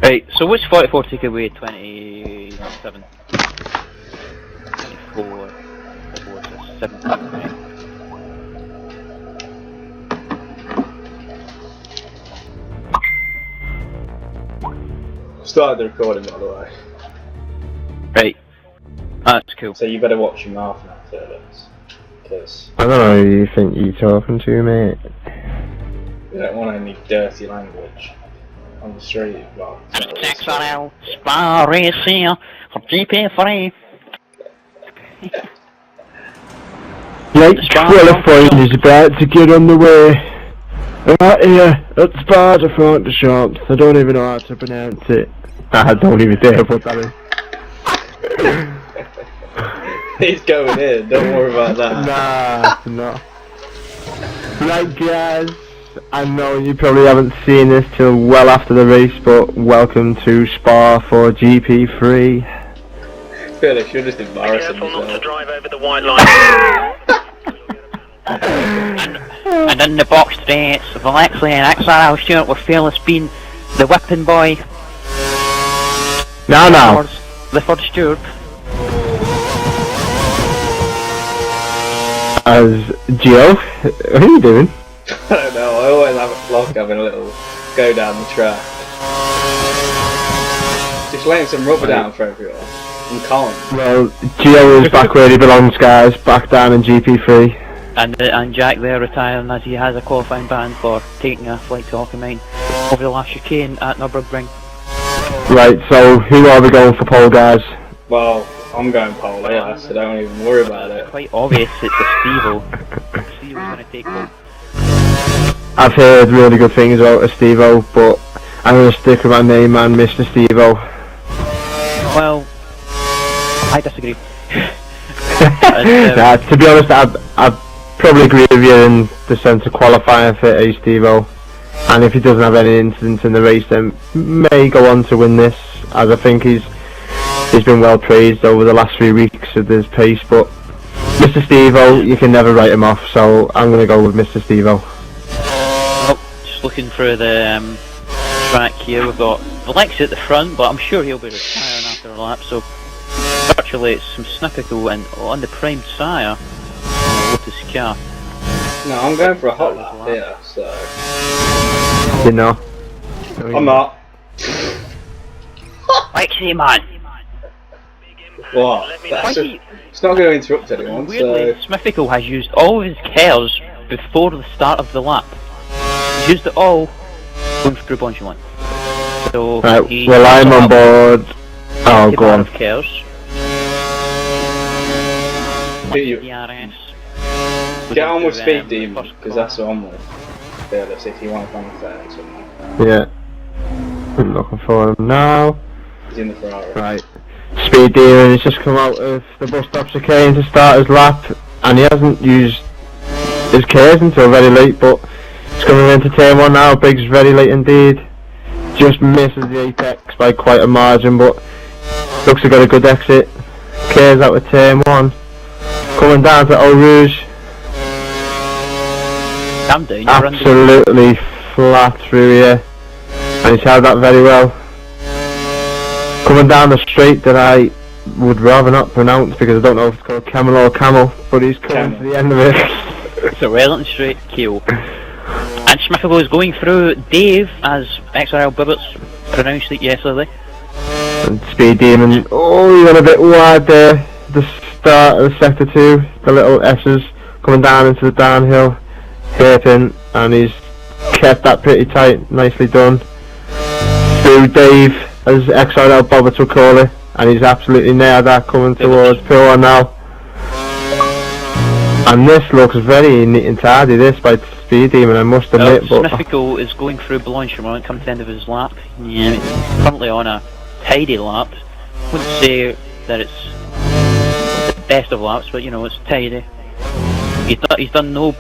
Right, so what's 44 take away 27? 24, so 17, right? Started the recording, by the way. Right, that's cool. So you better watch your mouth now, Turtles. Because I don't know who you think you're talking to, mate. we don't want any dirty language on the street. Well, it's not really XRL Spa Race here for GP3. Late qualifying is about to get underway. Right here at Sparta Front Shops. I don't even know how to pronounce it. I don't even dare put that in. He's going in, don't worry about that. Nah, no. Right guys, I know you probably haven't seen this till well after the race, but welcome to Spa for GP3. Philip, you're just embarrassing Careful not to yourself. drive over the white line. And in the box today, it's Valexley and XRL Stewart with Fearless being the whipping boy. Now. The third Stewart. As Gio, what are you doing? I don't know, I always have a vlog having a little go down the track. Just laying some rubber down for everyone. And Colin. Well, Gio is back where he belongs, guys, back down in GP3. And Jack there retiring as he has a qualifying ban for taking a flight to Hockenheim over the last chicane at Nürburgring. Right, so who are we going for pole, guys? Well, I'm going pole, yeah, so don't even worry about it. Quite obvious it's a Steve-O. Steve-O's going to take pole. I've heard really good things about a Steve-O, but I'm going to stick with my main man, Mr. Steve-O. Well, I disagree. Nah, to be honest, I'd probably agree with you in the sense of qualifying for a Steve-O. And if he doesn't have any incidents in the race, then may go on to win this, as I think he's been well praised over the last 3 weeks of this pace. But Mr. Steve-O, you can never write him off, so I'm going to go with Mr. Steve-O. Oh, just looking through the track here, we've got Valexy at the front, but I'm sure he'll be retiring after a lap, so virtually it's some Snippico and on the primed tyre, Lotus car. No, I'm going for a hot lap here, so... You know? I'm not. Lexi, man! What? That's just, it's not going to interrupt anyone, Weirdly, so... Smithico has used all of his cares before the start of the lap. He's used it all going through Bonchland. So Right, well I'm on board. Oh, go on. Of cares. Get on with Speed Demon, because that's what I'm with. Fearless, if you want to find a fair or something. Yeah. I'm looking for him now. He's in the Ferrari. Right. Speed Demon has just come out of the bus stop chicane to start his lap, and he hasn't used his cares until very late, but he's coming into turn 1 now. Big's very late indeed. Just misses the apex by quite a margin, but looks to got a good exit. Cares out of turn 1. Coming down to Eau Rouge. Calm down, Absolutely flat through here, and he's held that very well. Coming down the straight that I would rather not pronounce because I don't know if it's called camel or camel, but he's coming to the end of it. It's a Wellington straight kill. And Smithico is going through Dave, as XRL Bibbits pronounced it yesterday. And Speed Demon, oh, he went a bit wide there. The start of sector 2, the little S's coming down into the downhill, hairpin, and he's kept that pretty tight. Nicely done. Through Dave, as XRL Bobbits will call it, and he's absolutely nailed that coming towards Pure now. And this looks very neat and tidy, this by Speed Demon, I must admit. But Smithico is going through Blanchard come to the end of his lap. Yeah, he's currently on a tidy lap. Wouldn't say that it's the best of laps, but you know, it's tidy. He's done no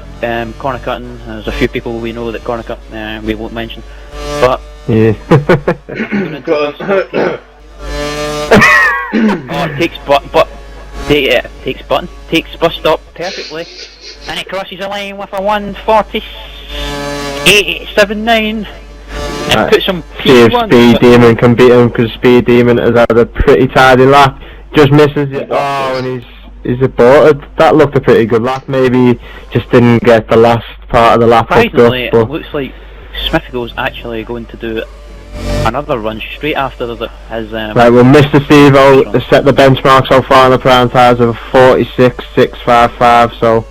corner cutting. There's a few people we know that corner cut, we won't mention. But yeah. takes bus stop perfectly, and he crosses the line with a 1:40.879. put some see if P1. Speed Demon can beat him, because Speed Demon has had a pretty tidy lap. Just misses it. Oh, and he's aborted. That looked a pretty good lap. Maybe he just didn't get the last part of the lap. Surprisingly, it looks like Smithgo's actually going to do another run straight after his. Right, well, Mr. Steve-O has set the benchmark so far on the prime tyres of 46.655, so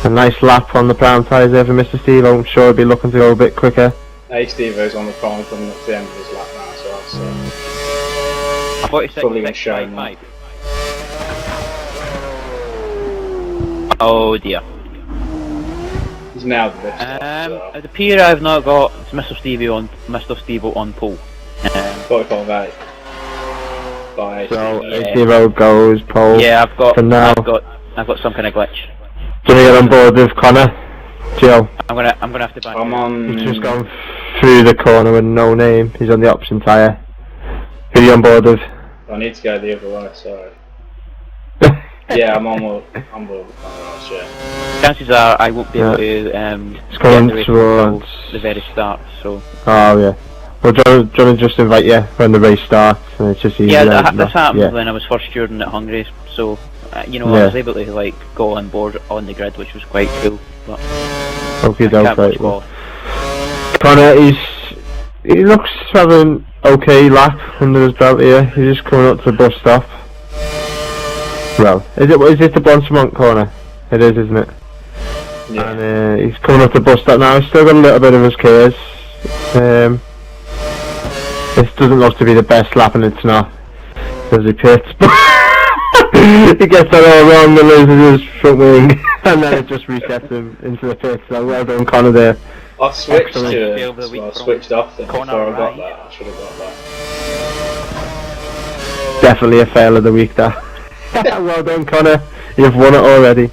a nice lap on the prime tyres there for Mr. Steve-O. I'm sure he'll be looking to go a bit quicker. Hey, Steve-O's on the phone coming up to the end of his lap now, so that's fully going to show him. Oh dear. He's nailed this. At the pier I've not got Mr. Steve-O on pole. 45.8. So Steve-O goes pole. Yeah, I've got. For now. I've got some kind of glitch. Do you want to get on board with Connor? Joe. I'm gonna have to back. He's just gone through the corner with no name. He's on the option tyre. Who are you on board with? I need to go the other way. Sorry. Yeah, I'm on board with Connor, yeah. Chances are I won't be able to it's going get the race towards the very start. So. Oh yeah. Well, do you want to just invite you when the race starts, and it's just easy. Yeah, this happened when I was first stewarding at Hungary, so you know I was able to like go on board on the grid, which was quite cool. But okay, right. Well, Connor, he looks having okay lap under his belt here. He's just coming up to the bus stop. Well, is it the Bonsmont corner? It is, isn't it? Yeah. And he's coming up the bus stop now. He's still got a little bit of his cares. This doesn't look to be the best lap, and it's not. As he pits, he gets that all wrong and loses his front wing, and then it just resets him into the pit. So well done, Connor there. I switched to it, so I switched off then before I got that. I should have got that. Definitely a fail of the week, that. Well done, Connor. You've won it already.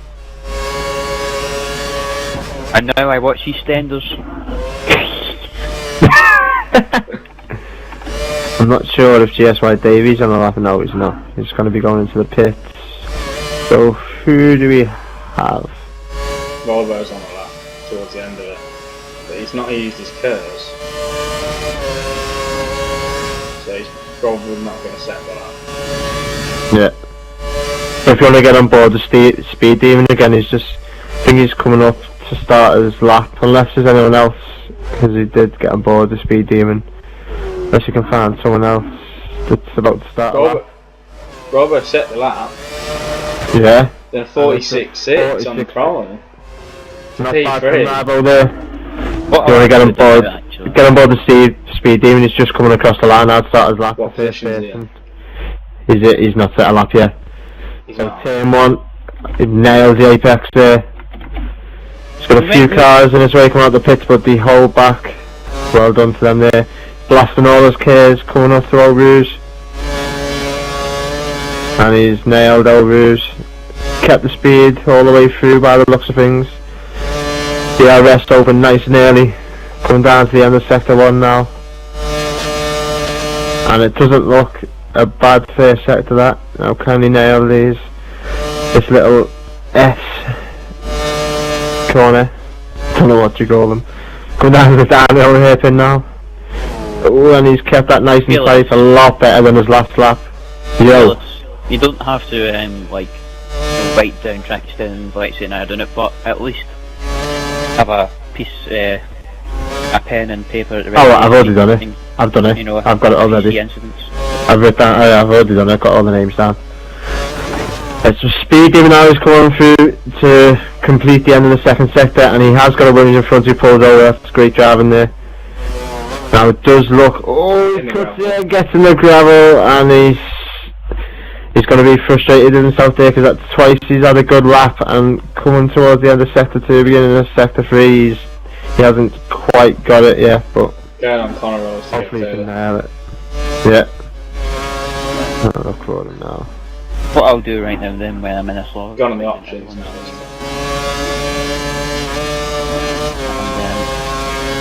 And now I watch EastEnders. I'm not sure if GSY Davies on the lap. No, he's not. He's going to be going into the pits. So who do we have? Volvo's on the lap towards the end of it, but he's not used his curves, so he's probably not going to set the lap. Yeah. So if you want to get on board the Speed Demon again, I think he's coming up to start his lap, unless there's anyone else, because he did get on board the Speed Demon. Unless you can find someone else that's about to start. Robert set the lap. Yeah. Then 46.6 on the prime. Not bad from Bravo there. You want to get on board? Get on board the Speed Demon. He's just coming across the line now to start his lap. What position is he? He's not set a lap yet. So turn one, he nails the apex there. He's got a few cars in his way coming out the pits, but they hold back. Well done to them there. Blasting all his cars coming up to Eau Rouge. And he's nailed Eau Rouge. Kept the speed all the way through by the looks of things. DRS open nice and early. Coming down to the end of sector 1 now. And it doesn't look a bad first sector that. Now can he nail this little S corner? Don't know what you call them. Coming down to the downhill hairpin now. Oh, and he's kept that nice and tight, a lot better than his last lap. Yo. You don't have to like write down track extendings like saying I done it, but at least have a piece, a pen and paper. I've already done it. I've done it. You know, I've got it already. I've written down. I've already done it. I've got all the names down. It's a Speed Demon now is coming through to complete the end of the second sector, and he has got a running in front. He pulled over. That's great driving there. Now it does look. Oh, he cuts it, gets in the gravel, and he's going to be frustrated in himself there because that's twice he's had a good lap, and coming towards the end of sector 2, beginning of sector 3, he hasn't quite got it yet, but going on Connor Rose. Hopefully he can nail it. Yeah. I'll look for him now. What I'll do right now then when I'm in a slog. Gone on the options.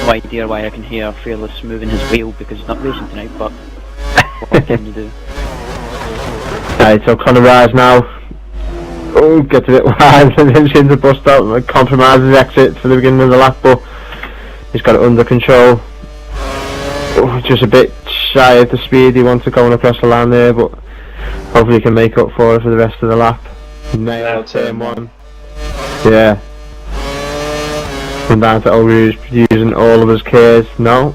No idea why I can hear Fearless moving his wheel because he's not racing tonight, but what can you do? Right, so Connor Rise now. Oh, gets a bit wide and then into the bus stop and compromises exit for the beginning of the lap, but he's got it under control. just a bit shy of the speed he wants to going across the line there, but hopefully he can make up for it for the rest of the lap. Nailed turn 1. Yeah. Come down to Eau Rouge using all of his Ks. No.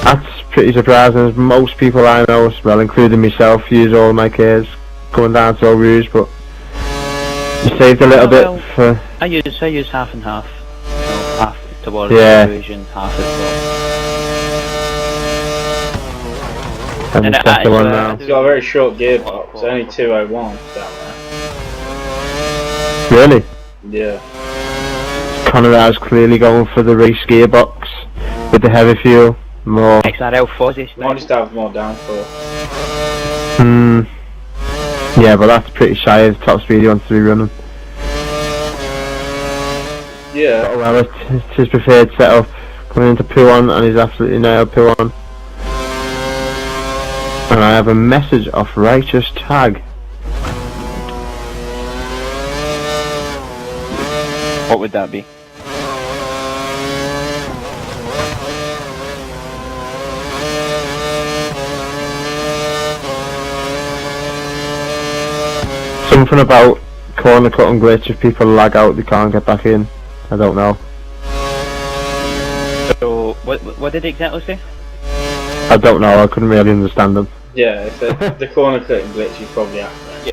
That's pretty surprising, as most people I know, well including myself, use all my Ks going down to Eau Rouge, but you saved a little bit for... I use half and half. So half towards Yeah. Eau Rouge and half as well. And the second one now. He's got a very short gearbox, it's only 201 down there. Really? Yeah. Conrad's clearly going for the race gearbox with the heavy fuel. More. XRL fuzzy. Might just have more downforce. Yeah, but that's pretty shy of the top speed he wants to be running. Yeah. Oh well, it's his preferred setup. Coming into P1 and he's absolutely nailed P1. And I have a message off Righteous Tag. What would that be? Something about corner cut and glitch. If people lag out, they can't get back in. I don't know. So, what did it exactly say? I don't know. I couldn't really understand them. Yeah, if the corner cutting glitch you probably have to.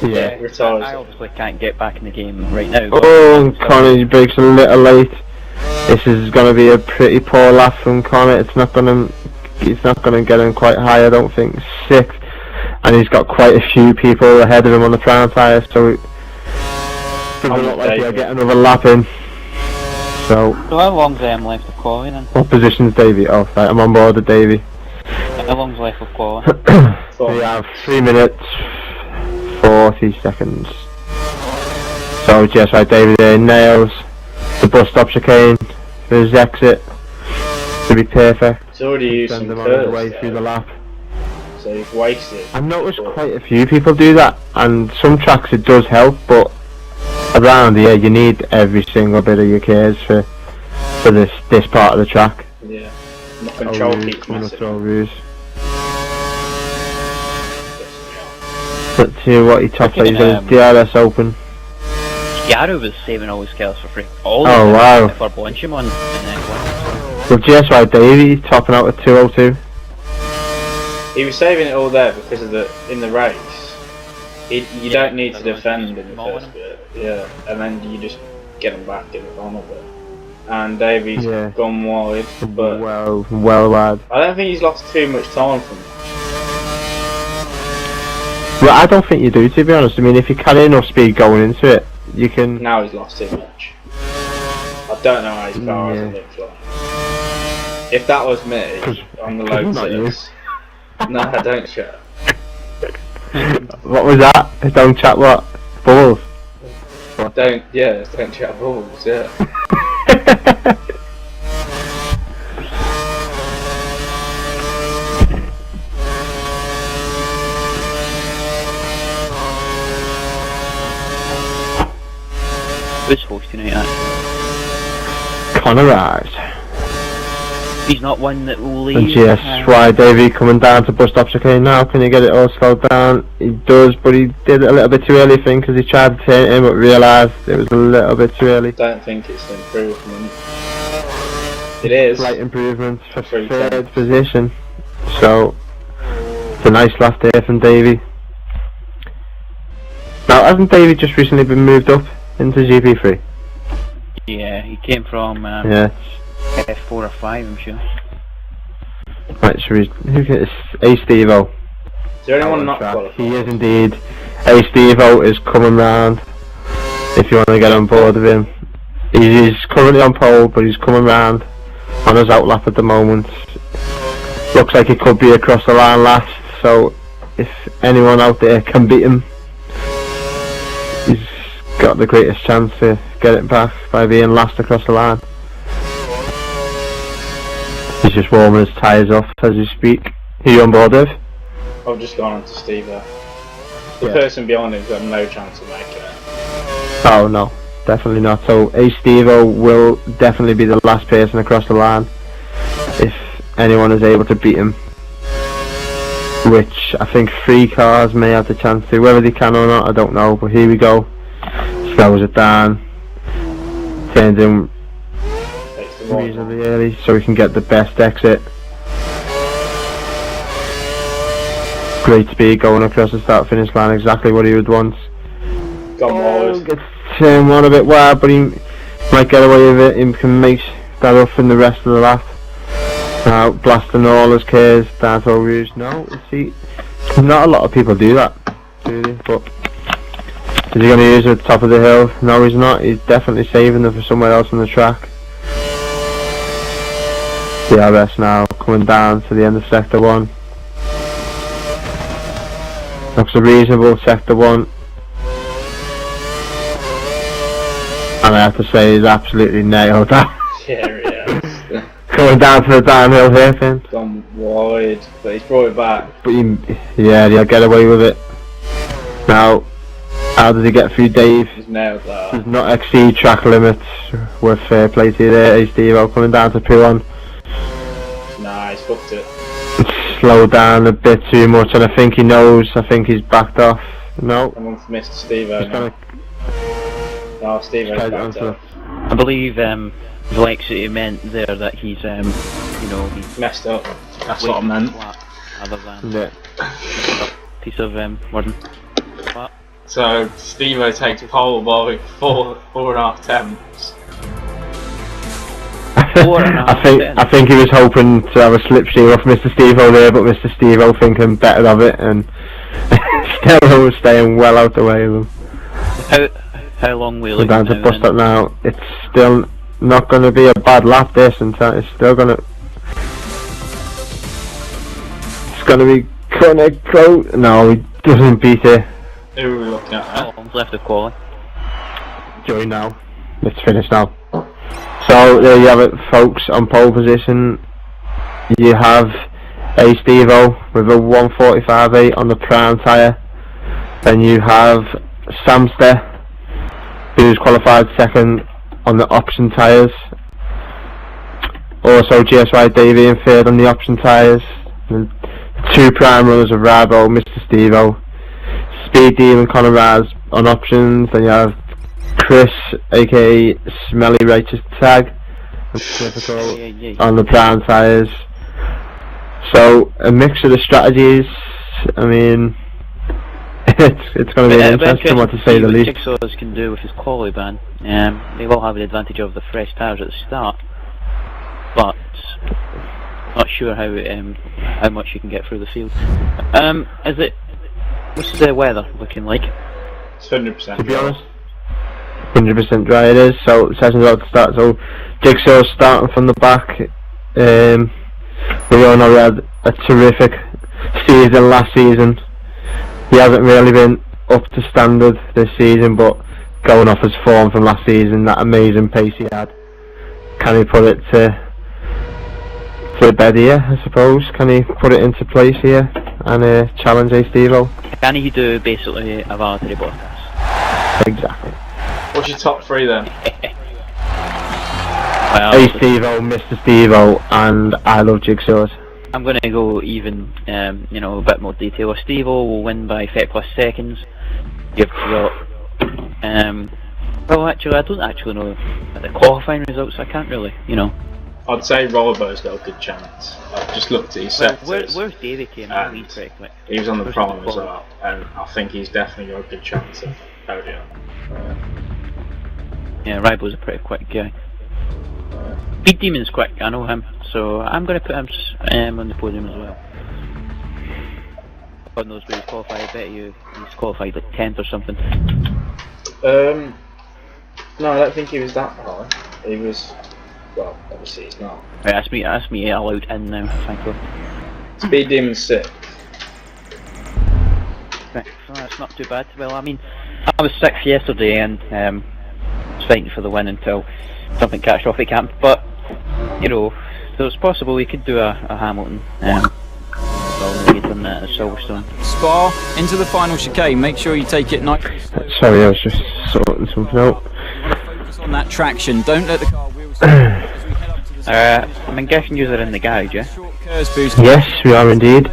Yeah. Retires. I obviously can't get back in the game right now. Oh, Connor breaks a little late. This is going to be a pretty poor lap from Connor. It's not going to get him quite high, I don't think. 6th, and he's got quite a few people ahead of him on the prime tyre, so it doesn't look like he'll get another lap in. So how long's left of quality then? what position's Davey? Oh, right, I'm on board with Davey. How long's left of quality? We have 3 minutes 40 seconds. So just right, David there nails the bus stop chicane for his exit to be perfect. It's already used Send some them on his curves, way though, through the lap. so you've wasted. I've noticed quite a few people do that, and some tracks it does help, but around here you need every single bit of your Ks for this part of the track. Yeah. And the control keeps massive. Let's see what he tops out. He's got his DRS open. Yaru was saving all his kills for free. All Oh, wow. For Blanchim on. Well, just right, Davey topping out at 202. He was saving it all there because of in the race. You don't need to defend in the first bit. Yeah, and then you just get him back in the final bit. And Davey's gone wide, but well wide. I don't think he's lost too much time from that. Well, I don't think you do, to be honest. I mean, if you carry enough speed going into it, you can... Now he's lost too much. I don't know how his car has looked like. If that was me, on the Lotus... No, I don't chat. What was that? Don't chat what? Bubbles? Don't chat bubbles, yeah. Who's hosting it actually? Connor Rise. He's not one that will leave. And yes, why Davey coming down to bus stop chicane now? Can you get it all slowed down? He does, but he did it a little bit too early, because he tried to turn it in, but realised it was a little bit too early. I don't think it's an improvement. It is. Slight improvement for 3rd position. So it's a nice lap there from Davey. Now, hasn't Davey just recently been moved up into GP3? Yeah, he came from F4 or 5, I'm sure. Right, so who gets A Stevo? Is there anyone not qualified? He is indeed. A Stevo is coming round. If you want to get on board with him, he's currently on pole, but he's coming round on his outlap at the moment. Looks like he could be across the line last. So if anyone out there can beat him, he's got the greatest chance to get it back by being last across the line. He's just warming his tyres off as we speak. Who are you on board with? I've just gone on to Steve there. The person behind him's got no chance of making it. Oh no, definitely not. So A Stevo will definitely be the last person across the line. If anyone is able to beat him, which I think 3 cars may have the chance to. Whether they can or not, I don't know, but here we go. Slows it down, turns in reasonably early so we can get the best exit. Great speed going across the start finish line, exactly what he would want. Gets turn one a bit wide, but he might get away with it. He can make that up in the rest of the lap. Now blasting all his cars down to Rouge. No, see, not a lot of people do that, do they? But is he going to use it at the top of the hill? No, he's not. He's definitely saving them for somewhere else on the track. DRS now coming down to the end of sector 1. Looks a reasonable sector 1. And I have to say he's absolutely nailed that. Yeah, he has. Coming down to the downhill here, Finn. Gone wide, but he's brought it back. But he'll get away with it. Now, how does he get through Dave? He's nailed that. Does not exceed track limits. With fair play to you there, Steve. Coming down to P1. Nah, he's booked it. Slow down a bit too much, and I think he knows. I think he's backed off. No. Someone's missed Steve-O now. No, Steve-O's backed off. I believe Velexity meant there that he's you know, he's messed up. That's what I meant. Other than piece of wording. So Steve-O takes pole by 4.5 attempts. I think he was hoping to have a slipstream off Mr. Steve-O there, but Mr. Steve-O thinking better of it, and still was staying well out the way of him. How long will it down to bust up now? It's still not going to be a bad lap this, and it's still going to. It's going to be gonna go. No, he doesn't beat it. Who are we looking at? Left of quali. Join now. Let's finish now. So there you have it, folks. On pole position, you have a Steve-O with a 145.8 on the prime tyre. Then you have Samster, who's qualified second on the option tyres. Also GSY Davey in third on the option tyres. And 2 prime runners of Rabo, Mr. Steve-O. Speed Demon Conor Raz on options. Then you have Chris, aka Smelly Righteous Tag, on the prime tyres. So a mix of the strategies. I mean, it's going to be an interesting one to say the least. What Jigsaw's can do with his quali ban. They will have the advantage of the fresh tyres at the start, but not sure how much you can get through the field. What's the weather looking like? It's 100%. To be honest, 100% dry it is. So session's about to start. So Jigsaw's starting from the back. We all know he had a terrific season last season. He hasn't really been up to standard this season, but going off his form from last season, that amazing pace he had, can he put it to bed here, I suppose? Can he put it into place here and challenge a Steve-O? Can he do basically a Valtteri Bottas? Exactly. What's your top 3 then? Well, A Steve-O, Mr. Steve-O, and I love Jigsaws. I'm going to go even, you know, a bit more detail. Steve-O will win by 30+ seconds. You've got, well actually I don't actually know the qualifying results, I can't really, you know. I'd say Rollerbo's got a good chance. I've just looked at his sectors. Where's Davey came in? He's pretty quick. He was on the prom as well, and I think he's definitely got a good chance of podium. Yeah, Ribo's a pretty quick guy. Speed Demon's quick, I know him, so I'm going to put him on the podium as well. God knows where he's qualified, I bet you he's qualified like 10th or something. No, I don't think he was that high. He was, well, obviously he's not. Right, ask me allowed in now, thank you. Speed Demon's 6th. Right, so that's not too bad. Well, I mean, I was 6th yesterday and was fighting for the win until something catastrophic happened, but you know, so it's possible we could do a Hamilton on Silverstone. Spa into the final chicane, make sure you take it nicely. Sorry, I was just sorting something out. Focus on that traction, don't let the car wheels as we head up to the I'm guessing you're in the garage, yeah? Curves boost. Yes, we are indeed.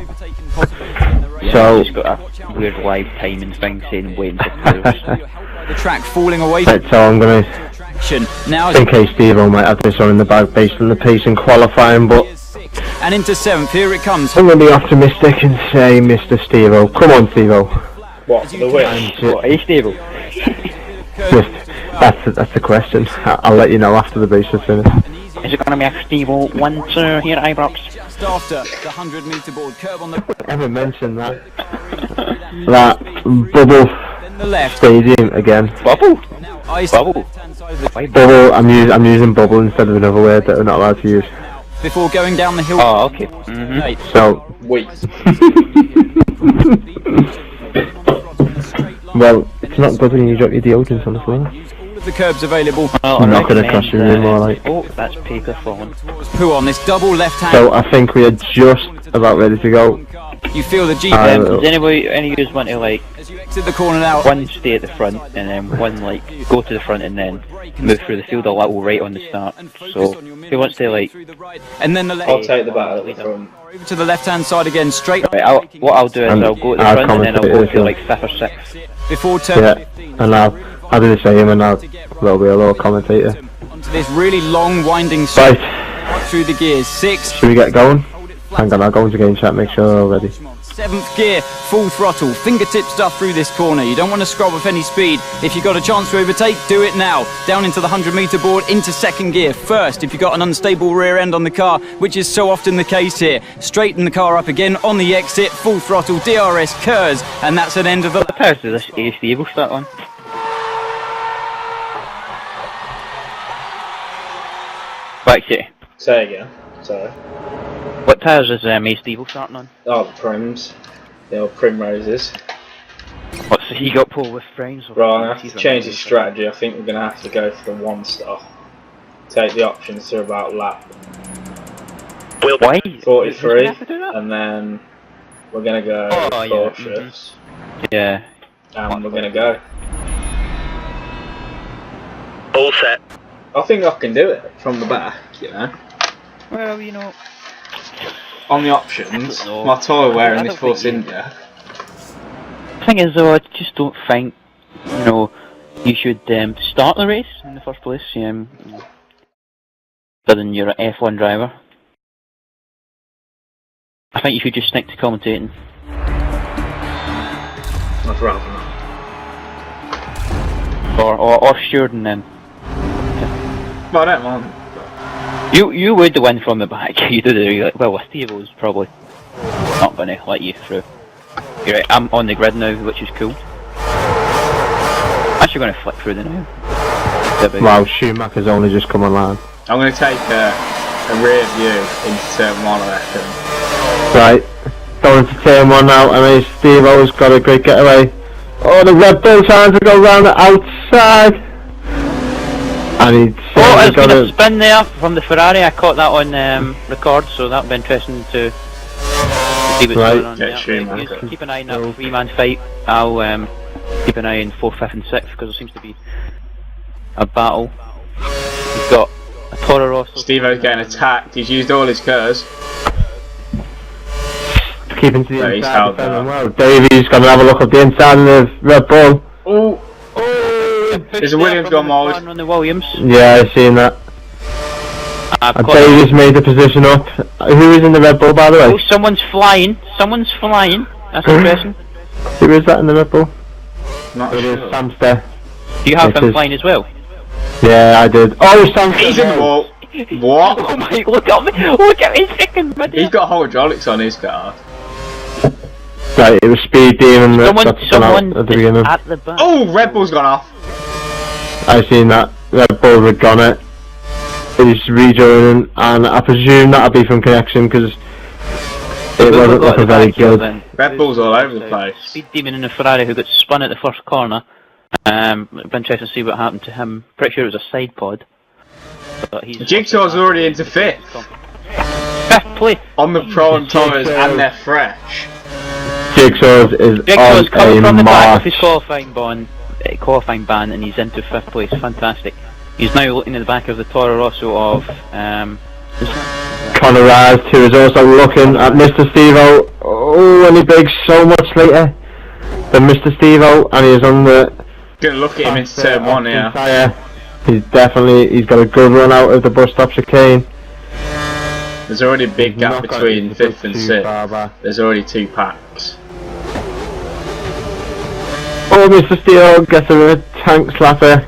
So, Just got a weird live timing thing saying waiting for players. The track falling away right, so I'm gonna, traction. Now in case Steve-O might have this one in the bag based on the pace in qualifying, but and into 7th, here it comes. I'm gonna be optimistic and say Mr. Steve-O. Come on, Steve-O. What, the win? What, are you stable? Just, that's the question. I'll let you know after the race is finished. Is it going to be a stable 1-2 here at Ibrox? Just after the 100-meter board curve on the I haven't mentioned that. That bubble then the left. stadium again. Bubble? Now ice Bubble? left-hand side of the Why Bubble, I'm using bubble instead of another word that we're not allowed to use. before going down the hill. Oh, okay. Mm-hmm. Right. So, Wait. well, it's not good when you drop your deodorant on the floor. All of the curbs available. Well, I'm not gonna recommend, cross your room, alright. Oh, that's paper falling. Poo on this double left-hand. So I think we are just about ready to go. You feel the Jeep Does any of you want to like as you exit the corner now. one stay at the front and then one like go to the front and then move through the field a little right on the start? So who wants to like? And then the left. I'll take the battle at the front. Over to the left-hand side again, straight. Right, what I'll do is I'll go to the I'll front and then I'll go commentate to it, like 5th or 6th. Before turn Yeah, 15. and I'll do the same, and I'll be a little commentator. Onto this really long winding straight Right, through the gears. 6. should we get going? Hang on, I'll go into game chat, make sure we're all ready. 7th gear, full throttle, fingertip stuff through this corner. You don't want to scrub off any speed. If you've got a chance to overtake, do it now. Down into the 100-meter board, into 2nd gear. First, if you've got an unstable rear end on the car, which is so often the case here, straighten the car up again on the exit, full throttle, DRS, KERS, and that's an end of the... What tires does this A stable start on? Back to you. Say again. Sorry. What tires is A stable starting on? Oh, the prims. The old primroses. What's he got pulled with frames? Right, I'm going to have to change the strategy. I think we're going to have to go for the 1-star. Take the options to about lap Why? 43, We have to do that? and then we're going to go Oh, yeah, cautious, Yeah. and we're going to go. All set. I think I can do it from the back, you know. Well, you know. On the options, I don't know. my tyre wear I in don't this Force think you- India. The thing is though, I just don't think, you know, you should start the race in the first place, other than you're an F1 driver. I think you should just stick to commentating. I'd rather not. Or stewarding them. Well, I don't mind. You would win from the back, you do, you're like, well, Steve-O's probably not going to let you through. You're right, I'm on the grid now, which is cool. Actually going to flick through the now. Wow, Schumacher's only just come online. I'm going to take a rear view into turn 1, I reckon. Right, going to turn 1 now, and then Steve-O's got a great getaway. Oh, the Red Bull trying to go round the outside. And he's Oh, it's got been a a... spin there from the Ferrari. I caught that on record, so that'll be interesting to see what's Right. going on Get there. Schumacher. You keep an eye on that 3-man fight. I'll keep an eye on 4th, 5th and 6th, because there seems to be a battle. We've got a Toro Rosso. Steve-O's getting attacked, he's used all his KERS. Keeping to the He's inside, held defending that. well. Davey's going to have a look at the inside of the Red Bull. Oh! There's a Williams gone mild. on the Williams. Yeah, I've seen that. I've And got Davey's made the position up. Who is in the Red Bull, by the way? oh, someone's flying. Someone's flying. That's interesting. Who is that in the Red Bull? Not It is sure. Samster. Do you have It him is. flying as well? Yeah, I did. Oh, Samster! He's in the wall! What? Oh my, look at me! Look at me, freaking video! He's got hydraulics on his car. Right, it was Speed Demon that got Someone at the beginning. at the back. Oh, Red Bull's gone off. I seen that. Red Bull had gone it. He's rejoining, and I presume that'll be from connection because it wasn't looking very good. Red Bull's all over the place. Speed Demon in a Ferrari who got spun at the first corner. It'll be interesting to see what happened to him. Pretty sure it was a side pod. But he's Jigsaw's already into 5th. 5th place. On the prime tyres Jigsaw. and they're fresh. Jigsaw's is Jigsaw's coming on from a the back of march. his qualifying ban, and he's into 5th place. Fantastic. He's now looking at the back of the Toro Rosso of Conor Rise, who is also looking at Mr. Steve-O. Oh, and he breaks so much later than Mr. Steve-O, and he's on the... Gonna look at him into turn 1 here. He's got a good run out of the bus stop chicane. There's already a big gap between 5th and 6th. There's already 2 packs. Oh, Mr. Steve-O gets a tank slapper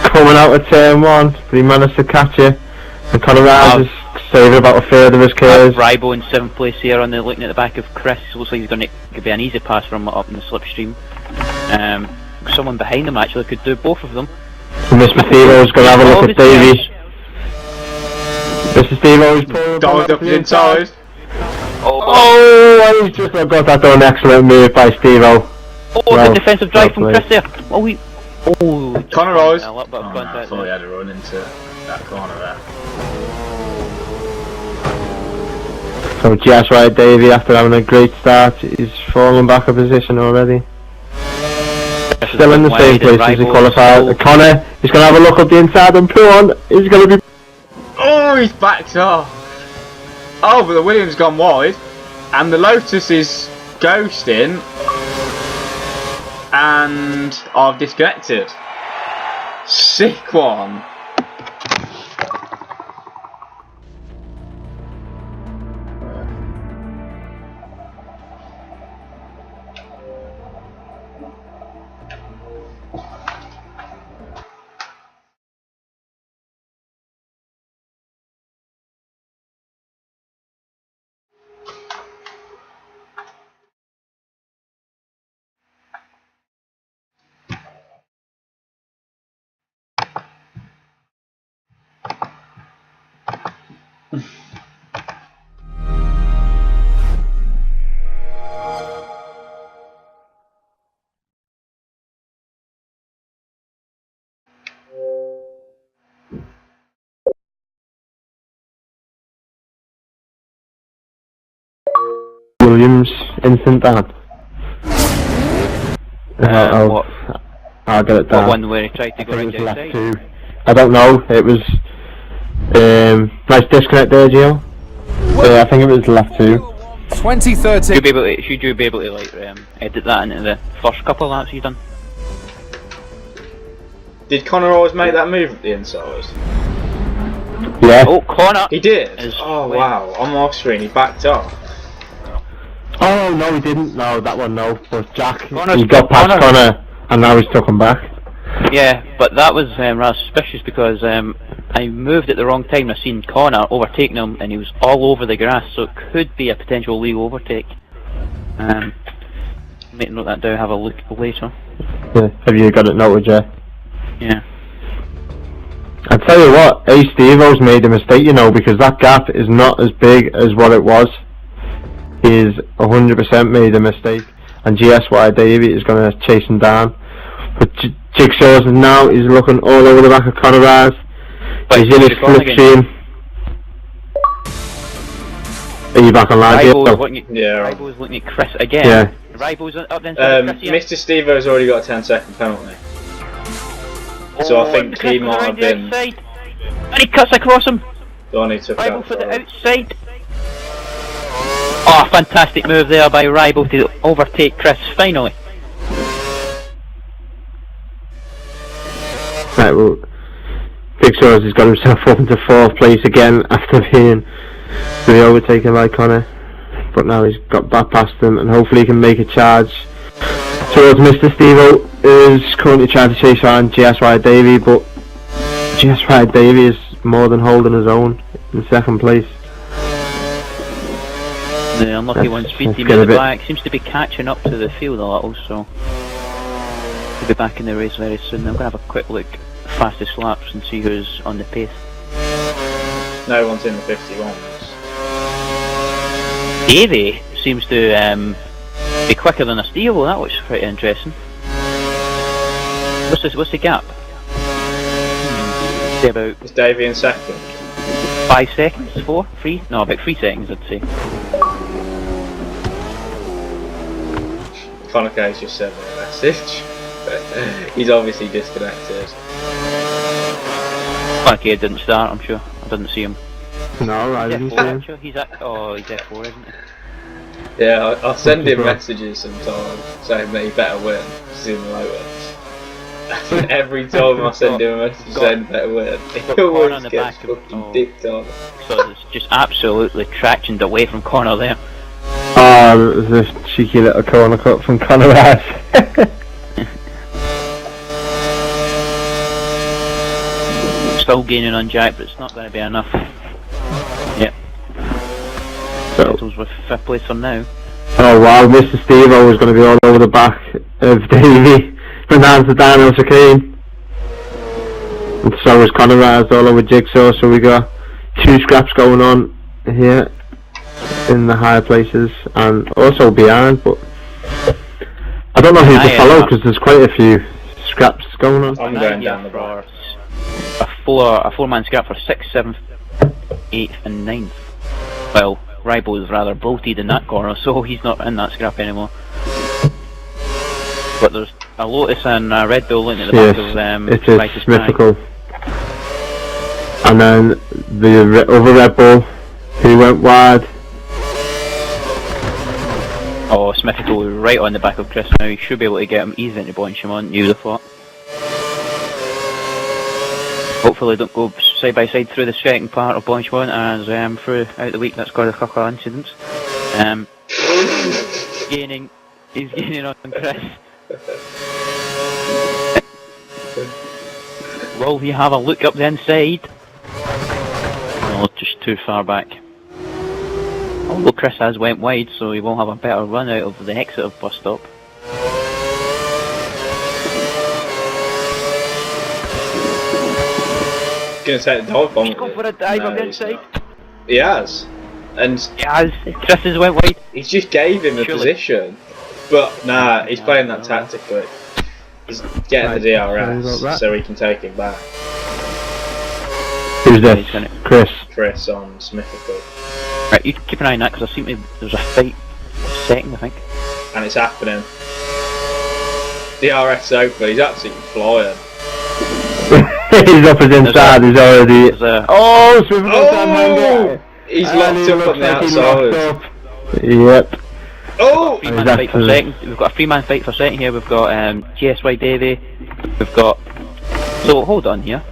coming out of turn 1, but he managed to catch it. And Conor Rise is saving about a third of his cars. Rybo in 7th place here on the looking at the back of Chris. Looks like he's going to be an easy pass from up in the slipstream. Someone behind him actually could do both of them. And Mr. Steve-O's going to have a look at Davey. Mr. Steve-O's dived up his inside. Oh, he's just got that done. Excellent move by Steve-O. Oh, well, good defensive drive from Chris there. Oh, Conor Rise. A little bit of contact I thought he had a run into that corner there. So just right, Davey, after having a great start, is falling back a position already. Still in the same place as he qualified. Conor, he's going to have a look up the inside and pull on. He's going to be... Oh, he's backed off. Oh, but the Williams gone wide. And the Lotus is ghosting. And I've disconnected. Sick one. Williams instant down. I'll get it down. What one where he tried to go right left outside? 2. I don't know. It was nice disconnect there, Gio. I think it was left 2. 2013. Should you be able to like edit that into the first couple of laps you've done? Did Conor always make that move at the inside? Yeah. Oh, Conor! He did? Is Oh way- wow, on my off screen he backed off. Oh no, he didn't. No, that one no. But Jack, Connor's he got past Conor. Conor, and now he's took him back. Yeah, but that was rather suspicious because I moved at the wrong time. I seen Conor overtaking him, and he was all over the grass, so it could be a potential legal overtake. Make note that down. Have a look later. Yeah. Have you got it noted, yeah? Yeah. I tell you what, Steve-O's made a mistake, you know, because that gap is not as big as what it was. He's 100% made a mistake, and GSY Davey is going to chase him down. But Jigsaw's now, he's looking all over the back of Conor Rise. He's in his slipstream. Are you back online, Yeah. Rybo's looking at Chris again. Yeah. Rybo's up then. Chris, Mr. Steve-O's already got a 10-second penalty. So I think he might have been... And he cuts across him. Don't need to Rybo for the outside. Oh, fantastic move there by Rybo to overtake Chris, finally. Right, well, Big Sauce has got himself up into 4th place again after being really overtaken by Conor. But now he's got back past him, and hopefully he can make a charge towards Mr. Steve-O, who's currently trying to chase around GSY Davey, but GSY Davey is more than holding his own in 2nd place. The unlucky one, speed team in the back, seems to be catching up to the field a little, so he'll be back in the race very soon. I'm going to have a quick look at fastest laps and see who's on the pace. No one's in the 51s. Davey seems to be quicker than a Steve-O. That looks pretty interesting. What's the gap? Say about... Is Davey in 2nd? 5 seconds? 4? 3? No, about 3 seconds I'd say. Conor K's just sent me a message. He's obviously disconnected. Okay, it didn't start, I'm sure. I didn't see him. No, I didn't see him. He's at he's F4, isn't he? Yeah, I'll send him Bro. messages sometimes saying that he better win sooner or later. Every time I send him a message saying he better win, he got corner always on the gets back of- fucking oh. dicked on. So it's just absolutely tractioned away from corner there. Oh, it was a cheeky little corner cut from Conor Rice. Still gaining on Jack, but it's not going to be enough. Yep. So, Settles with 5th place for now. oh wow, Mr. Steve-O was going to be all over the back of Davey. Fernandez Daniel Sakine. And so was Conor Rice all over Jigsaw, so we got 2 scraps going on here in the higher places and also behind, but I don't know who to follow because there's quite a few scraps going on. I'm going down the bar. A four-man scrap for 6th, 7th, 8th and 9th. Well, Rybo is rather bolted in that corner, so he's not in that scrap anymore. But there's a Lotus and a Red Bull in at the back of it is Rice's Prime. mythical. And then the other Red Bull who went wide. Oh, Smithical right on the back of Chris now. He should be able to get him easy into Bonchimon, you would have thought. Hopefully don't go side by side through the second part of Bonchimon as throughout the week that's got a couple of incidents. He's gaining on Chris. Will he have a look up the inside? No, just too far back. Although Chris has went wide, so he will have a better run out of the exit of bus stop. Gonna take the dog bomb. He's gone for a dive No, on the he's inside. not. He has. And Yes, Chris has went wide. he just gave him the Surely. position. But nah, he's playing that tactically. He's getting the Sorry about DRS that. so he can take him back. Who's He's this? gonna- Chris. Chris on Smithical. Right, you keep an eye on that because I seem to there's a fight second, I think. And it's happening. DRS over, he's absolutely flying. He's up his inside, he's already... There's a Oh, swivel Oh! He's locked up on the outside. Yep. Oh! three-man fight for second. We've got a 3-man fight for second here. We've got GSY Davey. We've got. So hold on here.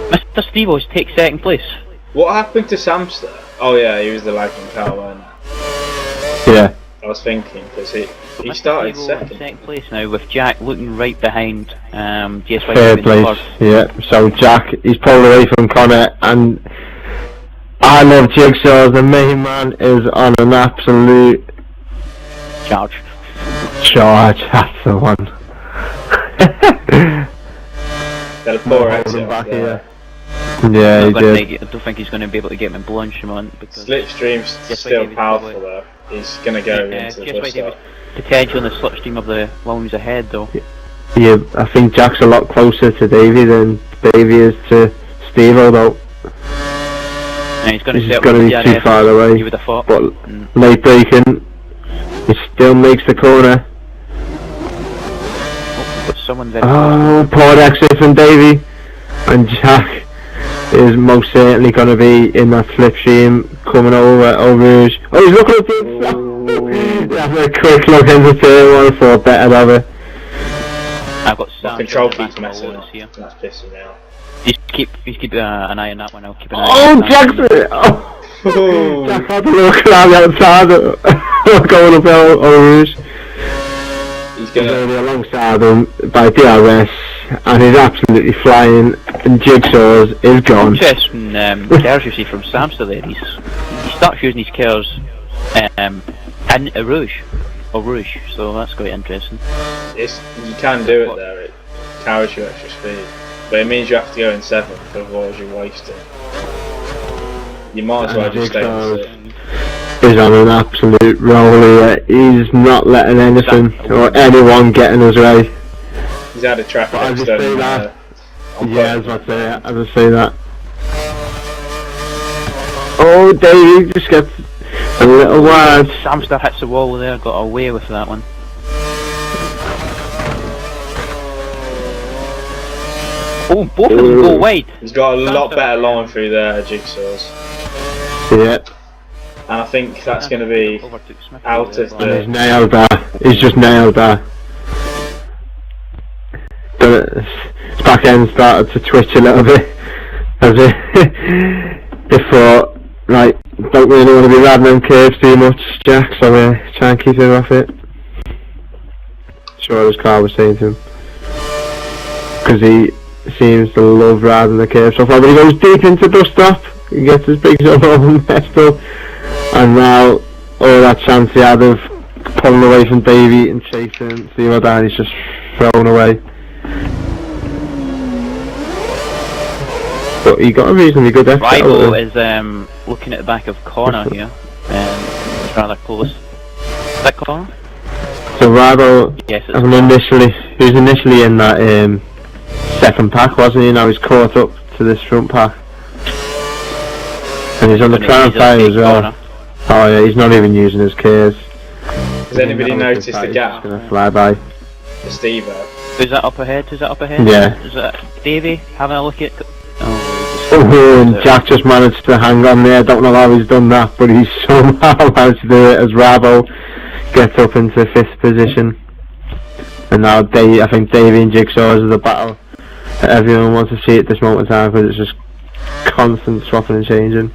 Mr. Stevos takes second place. What happened to Samster? Oh yeah, he was the lagging car, wasn't he? Yeah. I was thinking, because he Mr. started Stevo in second. second place now with Jack looking right behind GSY Third Davey in place, first. yeah. So Jack, he's pulled away from Connor, and I love Jigsaw. The main man is on an absolute Charge. charge. That's the one. Got a poor Hold exit him back there. here. Yeah, he Not gonna did. make it. I don't think he's going to be able to get him in Blanchimont because Slipstream's Yes, still David's powerful probably- though. He's gonna go into the GSY bus Davey's stop. potential in the slipstream of the Williams ahead though. Yeah, I think Jack's a lot closer to Davey than Davey is to Steve-O though. And he's going to He's set going to up be the too DRS, far away. you would have thought. But Mm. late braking, he still makes the corner. But someone very Oh, poor exit from Davey. And Jack is most certainly going to be in that slipstream coming over Rouge. Oh, he's looking at it. Having a quick look into turn one for a better of it. I've got My Sam control on the back keeps of messing Lotus up. here. That's pissing me off. Just keep an eye on that one. I'll keep an eye Oh, on that. Jackson! Oh, Oh, Jack had to look around the outside going up Rouge. he's He's gonna. already alongside him by DRS, and he's absolutely flying, and Jigsaw's is gone. Interesting cars you see from Samster there. He starts using his cars in Rouge, so that's quite interesting. You can do it there. It carries you extra speed, but it means you have to go in 7th, otherwise you're wasting. You might as well just stay in 6th. He's on an absolute roll here. He's not letting anything or anyone get in his way. He's had a traffic But I just accident. say that. on Yeah, purpose. I just say that. Oh, Davey just gets a little wide. Samster hits the wall there. Got away with that one. Oh, both of them go wide. He's got a lot Samster- better line through there, Jigsaw's. Yeah. And I think that's going to be Overtook Smith out of And he's the... nailed that. He's just nailed that. But his back end started to twitch a little bit as he thought, right, don't really want to be riding them curves too much, Jack, so try and keep him off it. Sure, his car was saying to him. Because he seems to love riding the curves so far, but he goes deep into bus stop, he gets his big zone all messed up, and now all that chance he had of pulling away from Davey and chasing Steve down, he's just thrown away. But he got a reasonably good exit. Rival is looking at the back of corner here. It's rather close. That corner? So Rival, Yes, it's he was initially in that second pack, wasn't he? Now he's caught up to this front pack. And he's on the try and fire as well. Corner. Oh yeah, he's not even using his Ks. Has anybody noticed the gap? He's gonna fly by. The Steve Is that up ahead? Is that up ahead? Yeah. Is that Davey having a look at... Oh, and Jack just managed to hang on there. Don't know how he's done that, but he's somehow managed to do it as Rabo gets up into 5th position. And now I think Davey and Jigsaw is the battle that everyone wants to see at this moment in time, because it's just constant swapping and changing.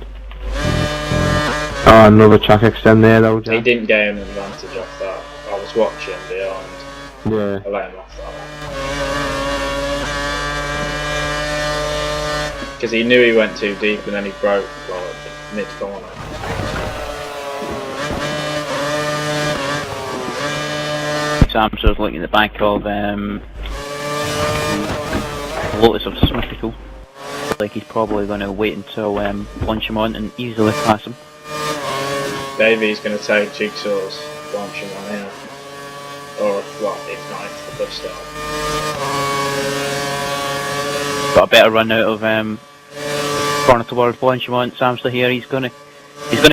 Oh, another track extend there though, Jack. He didn't gain an advantage off that. I was watching behind. Yeah. I let him off that one. Because he knew he went too deep and then he broke like mid-corner. Sam's was looking at the back of Lotus of Smithical. Like he's probably going to wait until launch him on and easily pass him. Davey's going to take Jigsaw's launch him on here. Or what, if not into the bus stop. Got a better run out of corner towards Blanchimont. Sam's still here. He's gonna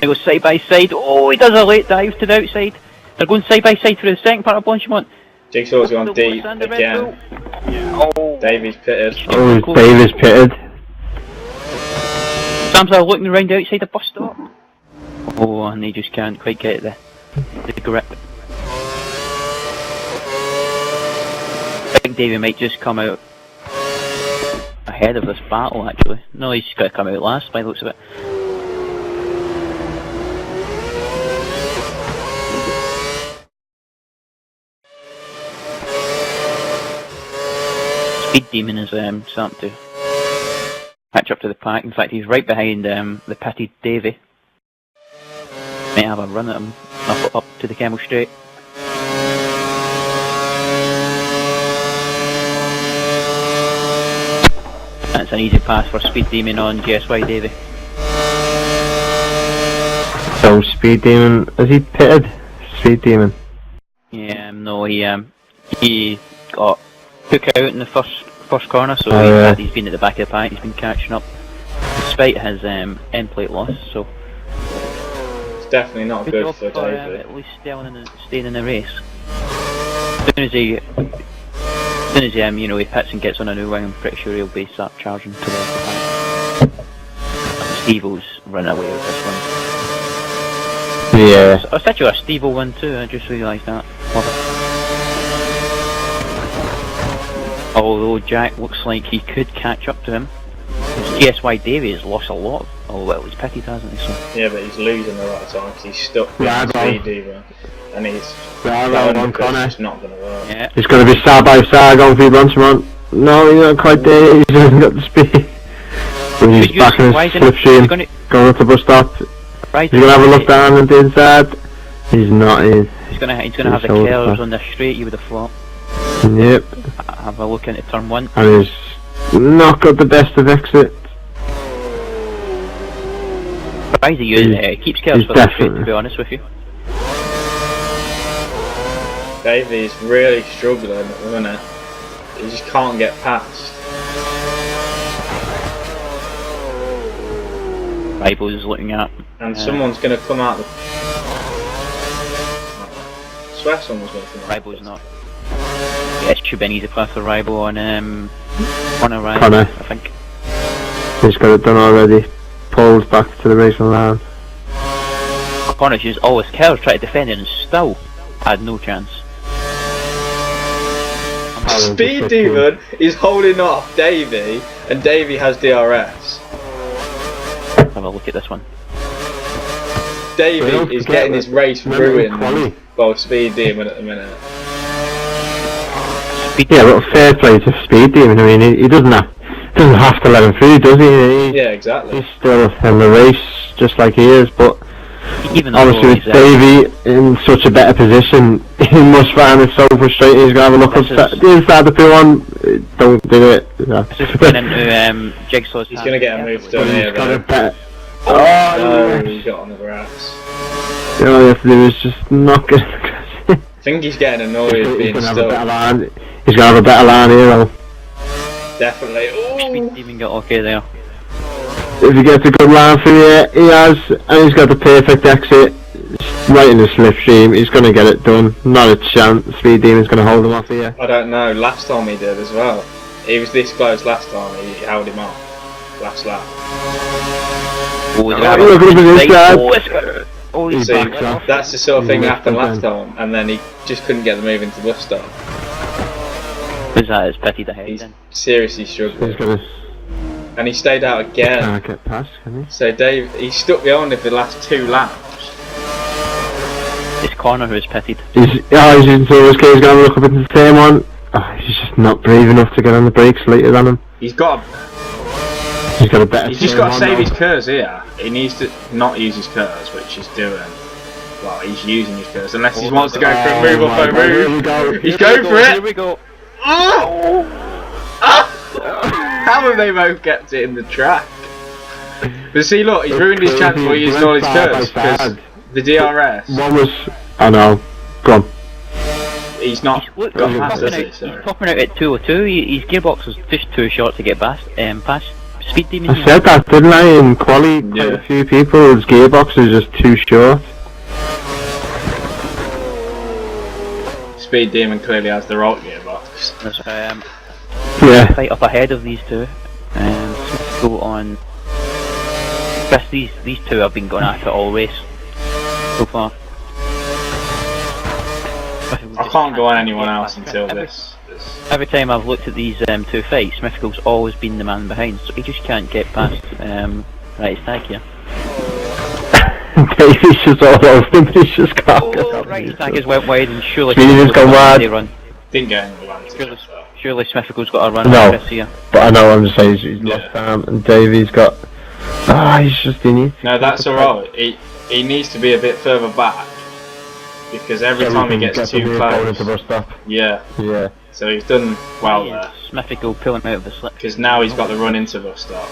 go side by side. Oh, he does a late dive to the outside. They're going side by side through the second part of Blanchimont. Jigsaw's gone deep again. Oh, Davey's pitted. Oh, Davey's pitted. Sam's looking around the outside the bus stop. Oh, and he just can't quite get the grip. I think Davey might just come out ahead of this battle actually. No, he's just got to come out last by the looks of it. Speed Demon is starting to catch up to the pack. In fact, he's right behind the pitted Davey. Might have a run at him up to the Camel Straight. That's an easy pass for Speed Demon on GSY Davey. So Speed Demon, is he pitted? Speed Demon. Yeah, no, he got hook out in the first corner, so he's been at the back of the pack. He's been catching up despite his end plate loss. So it's definitely not good for Davey. At least staying in the race. As soon as he he pits and gets on a new wing, I'm pretty sure he'll be start charging to the pack. Steve-O's run away with this one. Yeah. I said you a Steve-O win too, I just realised that. Although Jack looks like he could catch up to him. GSY Davey has lost a lot. Oh well, he's pitted, hasn't he? So. Yeah, but he's losing the right time because he's stuck Yeah, behind Speed Demon. And he's on corner. it's not going to work. Yeah. He's going to be side by side going for the Blanchimont. No, he's not quite there. He hasn't got the speed. But he's back in his slipstream, going up the bus stop. Right, He's going to have a look down and the inside. He's not in. He's going to have the curves on the straight. You would have thought. Yep. Have a look into turn 1. And he's not got the best of exit. Surprised he keeps curves for the straight, to be honest with you. Davey's really struggling at the minute. He just can't get past. Bibles is looking at. And someone's going to come out the... I swear someone's going to come out. Ribo's not. Yeah, it should be an easy pass for Ribo on a ride, Connor. I think. He's got it done already. pulled back to the racing line. Corners used all his curves, tried to defend it, and still had no chance. Speed Demon is holding off Davey, and Davey has DRS. Have a look at this one. Davey is getting his race ruined by Speed Demon at the minute. Yeah, but fair play to Speed Demon. I mean, he doesn't have to let him through, does he? Yeah, exactly. He's still in the race, just like he is. But Even obviously, with Davey in such a better position, he must find it so frustrating. He's gonna have a look inside the P1. Don't do it. This is going into Jigsaw's. He's gonna get a move done here, though. No, he got on the grass. All you have to do is just knock it. I think he's getting annoyed being stuck. He's gonna have a better line here, though. Definitely. Speed Demon got okay there. If he gets a good line for you, he has, and he's got the perfect exit, right in the slipstream. He's gonna get it done. Not a chance. Speed Demon's gonna hold him off here. I don't know. Last time he did as well. He was this close last time. He held him off last lap. Oh, he's Look at him inside. Oh, he's See, back off. that's the sort of thing that happened last time, and then he just couldn't get the move into bus stop. Was that his pity ahead He's then? seriously struggling. He's gonna And he stayed out again. can't get past, can he? So Dave, he stuck behind him for the last 2 laps. This corner who is pitted. He's using so his he's gonna look up into the same one. Oh, he's just not brave enough to get on the brakes later than him. He's got a better. He's just got to save his curves here. He needs to not use his curves, which he's doing. Well, he's using his curves, unless he wants to go for a move off a move. He's going for it! Here we go. Oh! How have they both kept it in the track? But see, look, he's ruined his chance by using all his curves, because the DRS... One was... I know. Go on. He's not Look, got he's past, topping is he? he's topping out at 202. His gearbox was just too short to get past Speed Demon. I said that, didn't I? In quali, quite Yeah. a few people's gearbox is just too short. Speed Demon clearly has the right gearbox. Yeah. Fight up ahead of these two. Let's go on. Chris, these two have been going at it all race so far. I can't go on anyone else until this. Every time I've looked at these two fights, Mythical's always been the man behind, so he just can't get past right tag here. Davey's just all over him, he's just can't Right tag has went wide and surely Speedy has gone wide. run. Didn't get any advantage. Surely Mythical's got a run No. on Chris here. But I know what I'm just saying, he's lost time, and Davey's got... he needs to... No, that's alright. He needs to be a bit further back, because every time he gets too close... Yeah. Yeah. So he's done well there. Mythical pulling him out of the slip. Because now he's got the run into bus stop.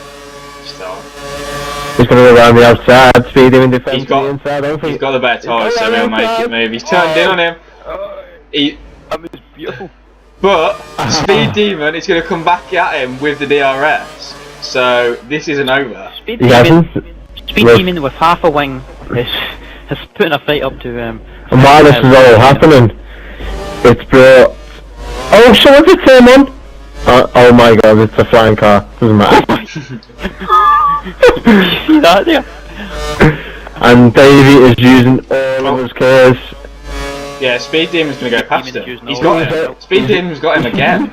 He's going to go around the outside, Speed him in defence He's got- the inside, I don't think. He's got the better tyres, so he'll make it move. He's turned in on him. That was beautiful. But Speed Demon is going to come back at him with the DRS. So this isn't over. Speed He hasn't. Demon with half a wing is putting a fight up to And while this is all happening, it's brought... Oh, someone's a turn on! Oh my god, it's a flying car. Doesn't matter. See that there? And Davey is using all of his cars. Yeah, Speed Demon's going to go past Demon's him. using He's all got of him. Speed Demon's got him again.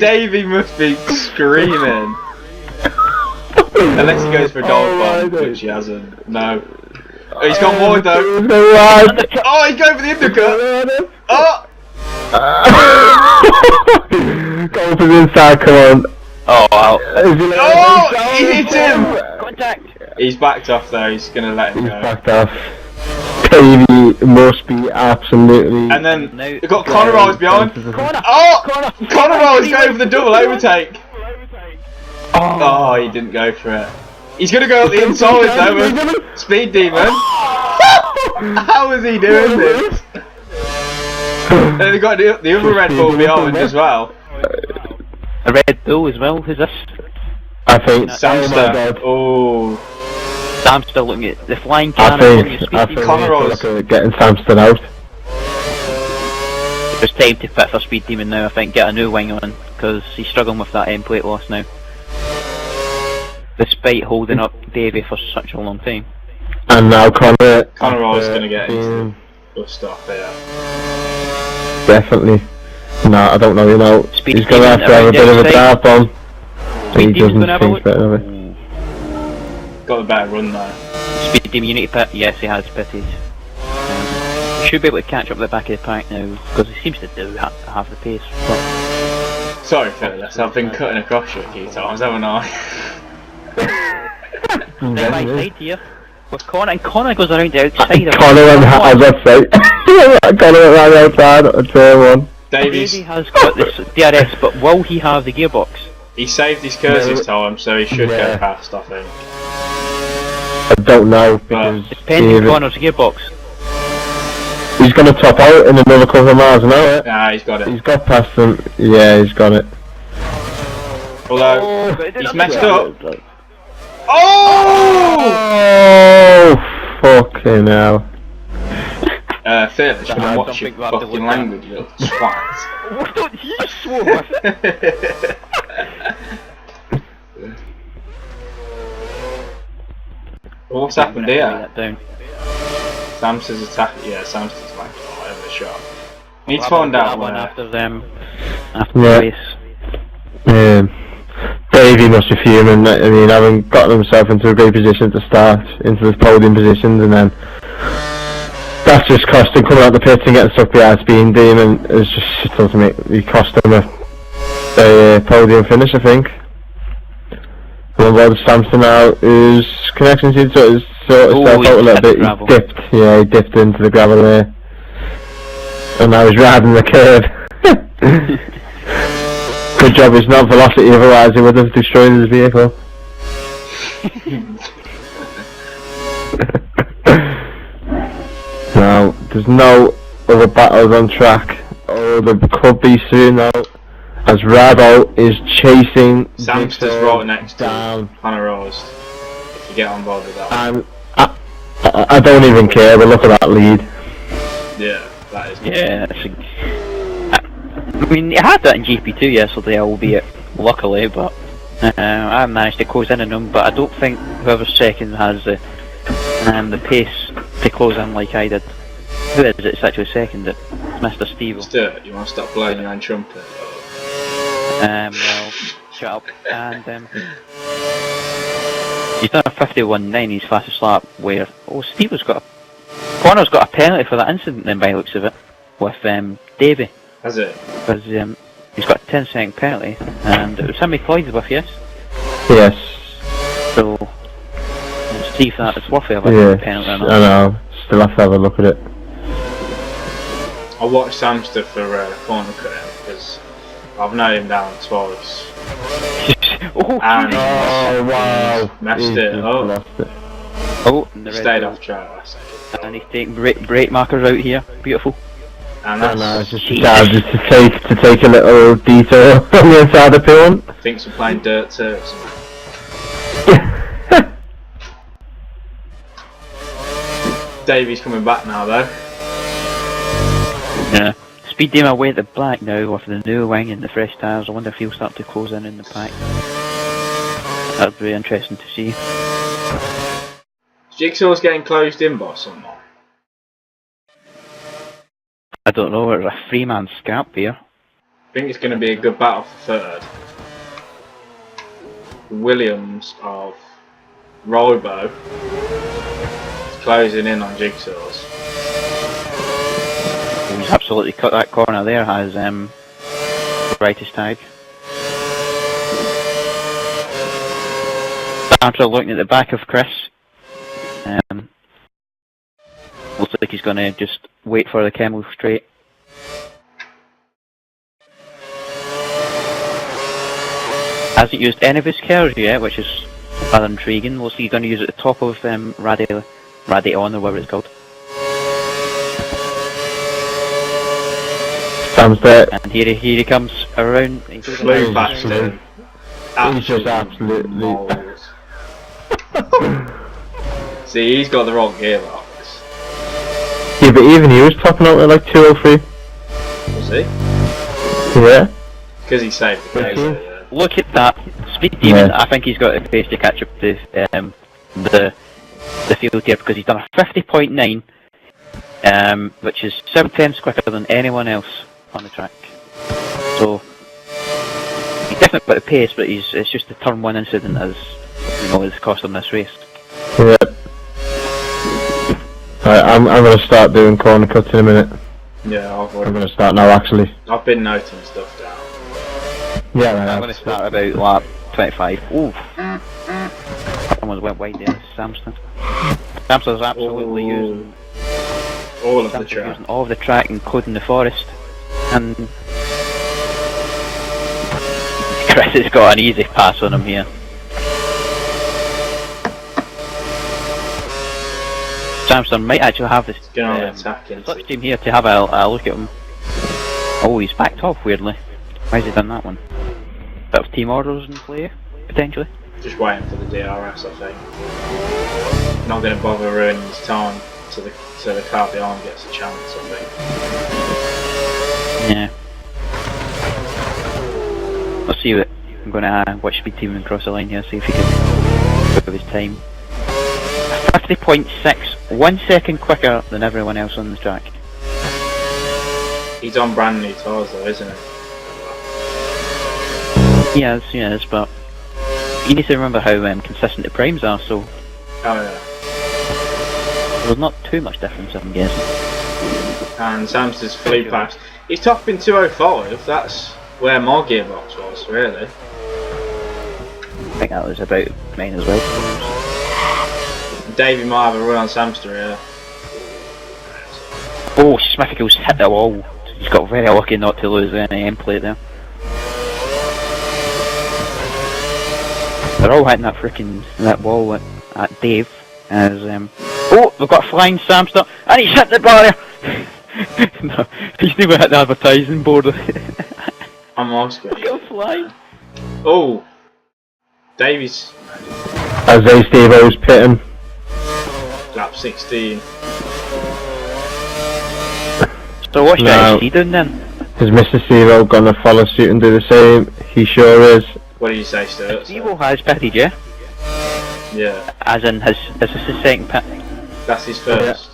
Davey must be screaming. Unless he goes for a dog bomb, which he hasn't. No. Oh, he's gone wide though. Oh, he's going for the undercut. Oh! Go for the inside, come on. Oh, wow. Oh! He hit him! Contact! He's backed off though, he's going to let him He's go. backed off. Davey must be absolutely... And then Now- we've got Connor Rose behind. Corner! Oh! Connor Rose going for the double overtake. Oh, he didn't go for it. He's going to go up the inside though with Speed Demon. How is he doing this? And they've got the other Red Bull behind as well. A Red Bull as well, who's this? I think... Samster. Oh. Sam's still looking at the flying I cannon. think Connor Rose. look at getting Samsted out. It's time to pit for Speed Demon now, I think, get a new wing on, because he's struggling with that end plate loss now. despite holding up Davey for such a long time. And now Connor Roy's going to get into the stuff here. Definitely. No, I don't know, you know. Speed He's going to have to have a bit of a dive bomb. He doesn't think better of it. Got a better run though. Speed Demon Unity pit, yes he has pitted. He should be able to catch up the back of the pack now, because he seems to do half the pace. But sorry Phyllis, I've been cutting across you a few times, haven't I? they're by side here. With Connor, and Connor goes around the outside. Connor went outside. Connor went round the outside on turn 1. Davey has got this DRS, but will he have the gearbox? He saved his curse this time, so he should go past, I think. I don't know, because depending on Connor's gearbox. He's going to top out in another couple of miles an hour. Nah, he's got it. He's got past them. Yeah, he's got it. Although, he's messed up. Oh, fucking hell. Phyllis, you can watch your fucking language, you little twat. What don't you swear? What's happened here? Down. Samson's attack, Samson's attack, whatever the shot. Need to find out one when after them, after the race. Davey must be fuming. I mean, having got himself into a great position to start, into the podium positions, and then that's just cost him coming out the pits and getting stuck behind Speed Demon. It's just, it doesn't make, it cost him a podium finish, I think. And about Samson now, his connection seems to sort himself out a little bit. He dipped into the gravel there. And now he's riding the curve. Good job it's not velocity, otherwise he would have destroyed his vehicle. Now, there's no other battles on track. Oh, there could be soon though, as Rado is chasing Samster's right next to Hannah Rose, if you get on board with that. I don't even care, but look at that lead. Yeah, that is good. Yeah, I mean, he had that in GP2 yesterday, albeit luckily, but I managed to close in on him, but I don't think whoever's second has the pace to close in like I did. Who is it? It's actually second, it's Mr. Steve. Stuart, you want to stop blowing your own trumpet? Well, shut up. And he's done a 51.9, his fastest lap, where Connor's got a penalty for that incident then by the looks of it, with Davey. Has it? Because he's got a 10-second penalty, and it was him he collided with, yes? Yes. So, we'll see if that is worth it, a penalty or not. I know, still have to have a look at it. I watched Samster for corner cutting, because I've known him down twice. Wow. Messed it up. Lost it. And Stayed off track last second. And he's taking brake markers out here, beautiful. And that's just to take a little detour on the inside of the pylon. Thinks we're playing dirt too. Davey's coming back now though. Yeah. Speed Demon away at the black now with the new wing and the fresh tyres. I wonder if he'll start to close in the pack. That'd be interesting to see. Jigsaw's getting closed in by someone. I don't know, it's a 3-man scalp here. I think it's going to be a good battle for third. Williams of Robo is closing in on Jigsaw's. He's absolutely cut that corner there, has the brightest tag. After looking at the back of Chris, looks like he's going to just wait for the camel straight. Hasn't used any of his cars yet, which is rather intriguing. Looks like he's going to use it at the top of Radion or whatever it's called. Sam's there. And here he comes around. He goes Flew around. past him. He's just absolutely... See, he's got the wrong gearbox. Yeah, but even he was topping out at like 203. Was he? Yeah. Because he saved the case, yeah. look at that. Speed Demon, I think he's got a pace to catch up to the field here because he's done a 50.9, which is 7 times quicker than anyone else on the track. So he's definitely got a pace, but it's just the turn 1 incident as has cost him this race. Yeah. Right, I'm going to start doing corner cuts in a minute. Yeah, I'm going to start now actually. I've been noting stuff down. Yeah, right, I'm going to start about lap 25. Ooh. Someone went wide there, Samson. Samson's absolutely using all of the track. Using all of the track, including the forest. And Chris has got an easy pass on him here. Samson might actually have this touch team here to have a look at him. Oh, he's backed off weirdly. Why has he done that one? Bit of team orders in play, potentially. Just waiting for the DRS, I think. Not going to bother ruining his time so the car behind gets a chance, I think. Yeah. Let's see what I'm going to watch speed team across the line here, see if he can pick up his time. 50.6, 1 second quicker than everyone else on the track. He's on brand new tyres though, isn't he? He is, but you need to remember how consistent the primes are, so Oh yeah. there's not too much difference, I'm guessing. And Samson's flew past. He's top in 205, that's where my gearbox was, really. I think that was about mine as well. Davey might have a run on Samster here. Oh, Smithicals hit the wall. He's got very lucky not to lose any end plate there. They're all hitting that wall at Dave. As oh, we've got a flying Samster, and he's hit the barrier. No, he's never hit the advertising board. I'm asking. He's got flying. Oh, Davey's As they Steve-O's pitting. lap 16. So what's he doing then? Is Mr. Steve-O gonna follow suit and do the same? He sure is. What do you say, Stuart? Steve-O has pitted, yeah? Yeah. As in, this is his second pit. That's his first.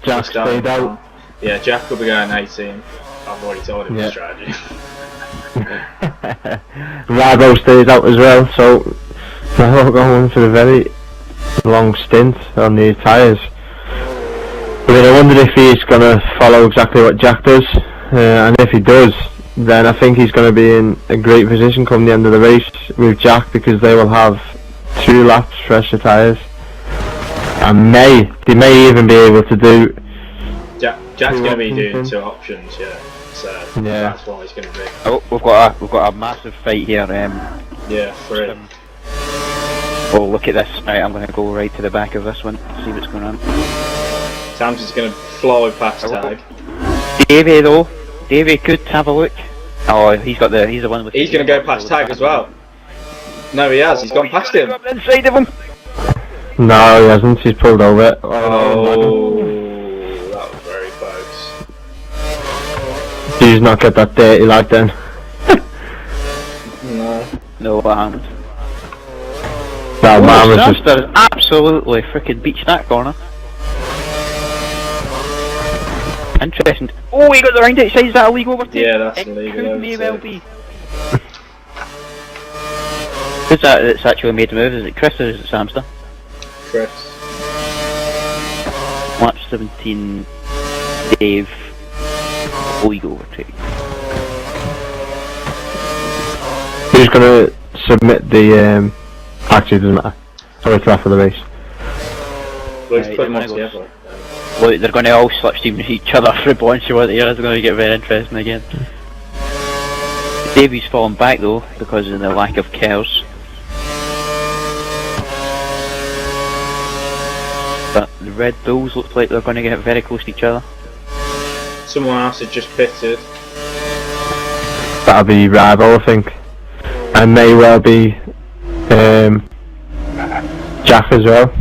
Jack stayed out. Yeah, Jack will be going 18. I've already told him the strategy. Rabo stays out as well, so now we're going for a very long stint on these tyres. I mean, I wonder if he's going to follow exactly what Jack does, and if he does, then I think he's going to be in a great position come the end of the race with Jack, because they will have 2 laps fresher tyres, and they may even be able to do. Jack's going to be doing 2 options, yeah. So that's what he's going to be. Oh, we've got a massive fight here. Yeah, for it. Oh, look at this! Right, I'm going to go right to the back of this one, see what's going on. Sam's just going to fly past tag. Davey though, Davey could have a look. Oh, he's the one with. He's going to go past tag as well. No, he has. He's gone past him. Up inside of him. No, he hasn't. He's pulled over. Oh, that was very close. He's not get that dirty like then. No, what happened? That man was just. Samster absolutely freaking beached that corner. Interesting. Oh, he got the round outside. Is that a legal overtake? Yeah, that's it illegal. Could may well be. Who's that that's actually made the move? Is it Chris or is it Samster? Chris. Lap 17, Dave. Legal overtake. Who's gonna submit the? Actually, it doesn't matter. I'll wait till after the race. Well, he's put them all together. Look, they're going to all slipstream each other through Blanche or here. It's going to get very interesting again. Davey's fallen back though because of the lack of chaos. But the Red Bulls look like they're going to get very close to each other. Someone else had just pitted. That'll be Rabo, I think. And may well be Jack as well.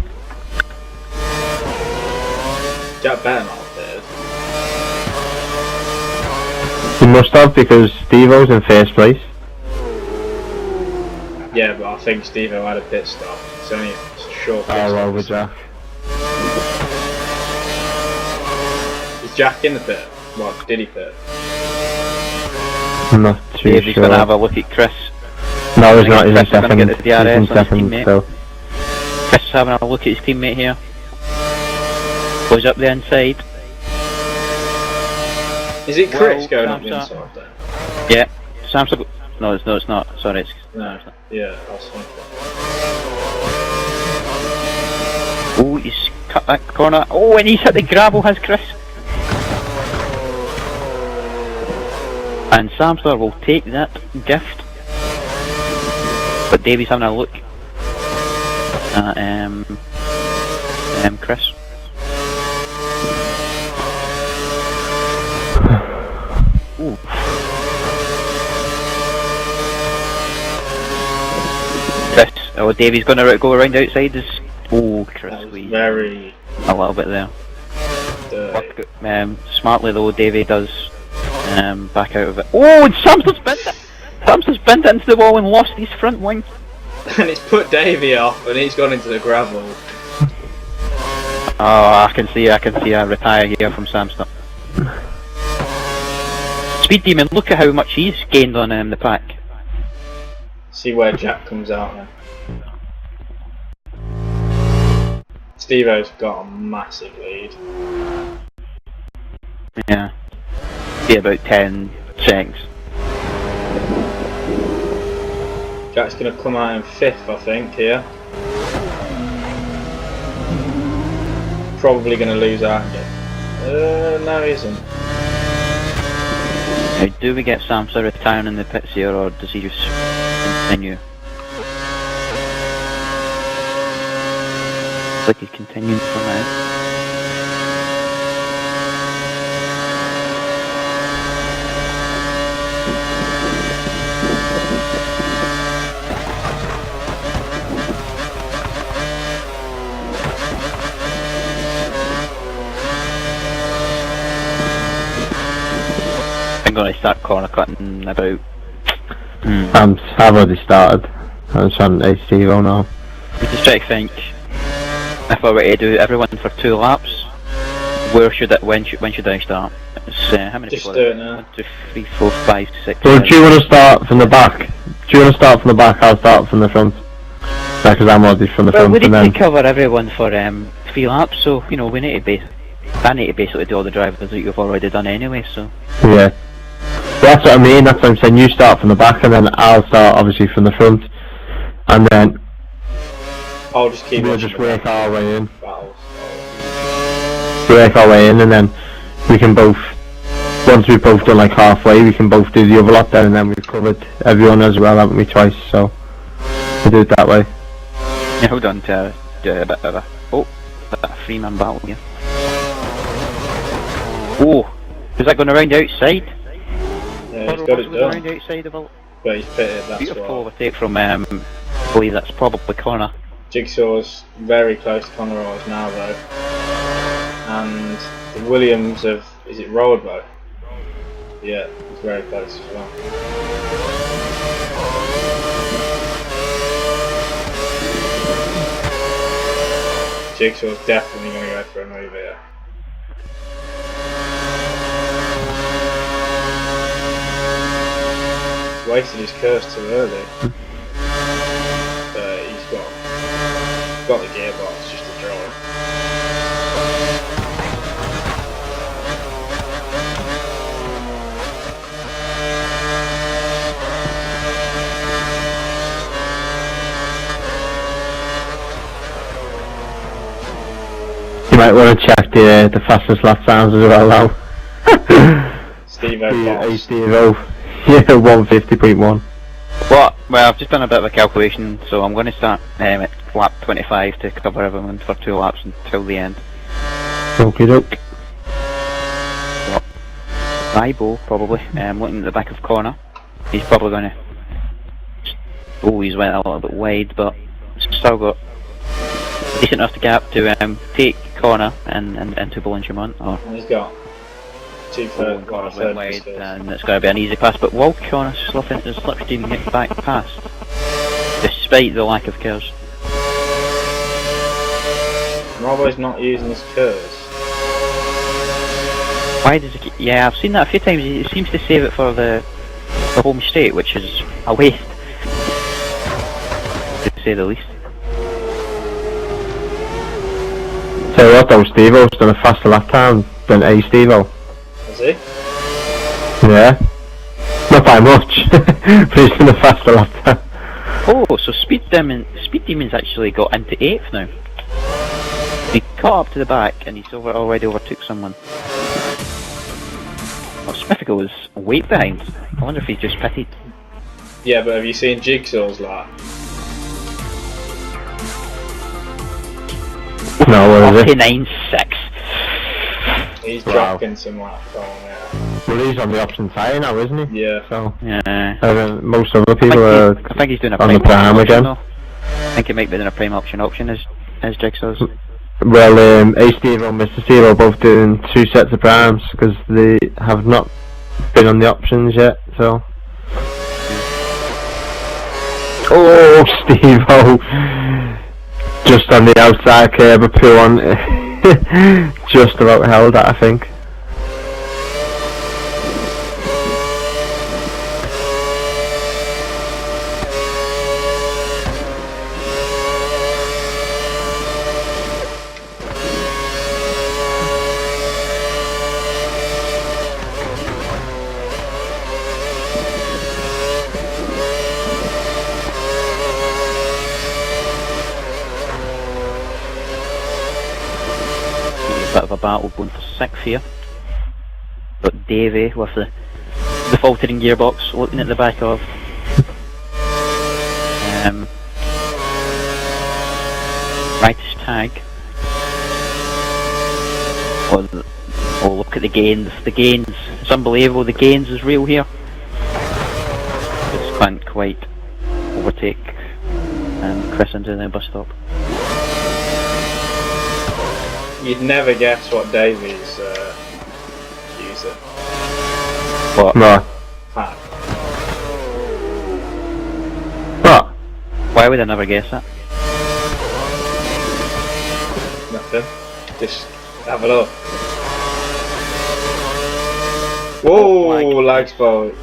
Jack better not have pitted. He must have, because Steve-O's in first place. Yeah, but I think Steve-O had a pit stop. It's only a short pit Oh, stop. well, with Jack. Is Jack in the pit? What, did he pit? I'm not too Davey's sure. going to have a look at Chris. No, he's I not. think He's in Chris is gonna second. get the He's DRS in on his second teammate. still. Chris is having a look at his teammate here. Goes up the inside. Is it Chris Well, going up the Sam's inside then? Yeah, Sam's no, it's not. Sorry, it's No. it's not. Yeah, I was thinking. Oh, he's cut that corner. Oh, and he's hit the gravel, has Chris. And Samstar will take that gift. But Davey's having a look at Chris. Ooh. Chris, oh, Davey's going to go around outside this. Oh, Chris, That was very a little bit there. dirty. Smartly though, Davey does back out of it. Oh, and Samstar's bent it! Samstar's bent it into the wall and lost his front wing. And it's put Davey off, and he's gone into the gravel. Oh, I can see a retire here from Samstar. Speed Demon, look at how much he's gained on the pack. See where Jack comes out now. Steve-O's got a massive lead. Yeah. Be about 10 seconds. Jack's going to come out in 5th, I think, here. Probably going to lose out again. No, he isn't. Now, do we get Samstar retiring in the pits here, or does he just continue? Looks like he's continuing for now. I'm going to start corner cutting about. I've already started. I'm trying to Steve-O now. We just try to think, if I were to do everyone for 2 laps, when should I start? It's, how many Just people? do it now. 1, 2, 3, 4, 5, 6. So do you want to start from the back? Do you want to start from the back? I'll start from the front. Because I'm already from the Well, front, we need and then to cover everyone for 3 laps, so you know we need to I need to basically do all the drivers that you've already done anyway. So yeah. That's what I mean. That's what I'm saying. You start from the back, and then I'll start obviously from the front, and then I'll just keep we'll watching just the work our way in. battles. Work our way in, and then we can both. Once we've both done like halfway, we can both do the other lap then, and then we've covered everyone as well, haven't we, twice? So we'll do it that way. yeah, hold on to do a bit of a a 3-man battle here. Oh, is that going around the outside? Yeah, he's got it Going around done. the outside of a But he's pitted, that's beautiful why. overtake from I believe that's probably corner. Jigsaw's very close to Conroy's now though. And the Williams of, is it Roadbow? Yeah, he's very close as well. Jigsaw's definitely going to go for a move here. He's wasted his curse too early. But he's got the gearbox, just to draw. You might want to check the fastest lap times as well now. Steve-O Steve-O. Yeah, 150.1. Well, I've just done a bit of a calculation, so I'm going to start at lap 25 to cover everyone for 2 laps until the end. Okie doke. Ibo probably, looking at the back of corner. He's probably going to. Oh, he's went a little bit wide, but still got a decent enough gap to take corner and into Blanchimont. Or And he's got two third, corners third went wide, pistons. and it's going to be an easy pass. But Wall corner slipstream get back past. Just despite the lack of cars. Robbo's not using his curves. Why does he? Yeah, I've seen that a few times. He seems to save it for the home straight, which is a waste, to say the least. Tell you what though, Steve-O's done a faster lap time than Steve-O. Has he? Yeah. Not by much, but he's done a faster lap time. Oh, so Speed Demon's actually got into 8th now. He caught up to the back and he's already overtook someone. Well, Smithical was way behind. I wonder if he's just pitted. Yeah, but have you seen Jigsaw's lap? No, what is it? 49.6. He's Wow. dropping some lap on there. Well, he's on the option tyre now, isn't he? Yeah. So, Yeah. most other I people are think he's doing a on the prime prime option again. though. I think he might be doing a prime option as Jigsaw's. Well, Steve-O and Mr. Steve are both doing 2 sets of primes because they have not been on the options yet, so. Oh, Steve-O! Just on the outside curb, a poo on. Just about held that, I think. Bit of a battle going for 6th here. Got Davey with the faltering gearbox looking at the back of Rightest Tag. Oh, look at the gains. The gains. It's unbelievable. The gains is real here. Just can't quite overtake Chris into the bus stop. You'd never guess what Davy's using. What? No. Pack. What? Why would I never guess that? Nothing. Just have a look. Whoa, lag spike.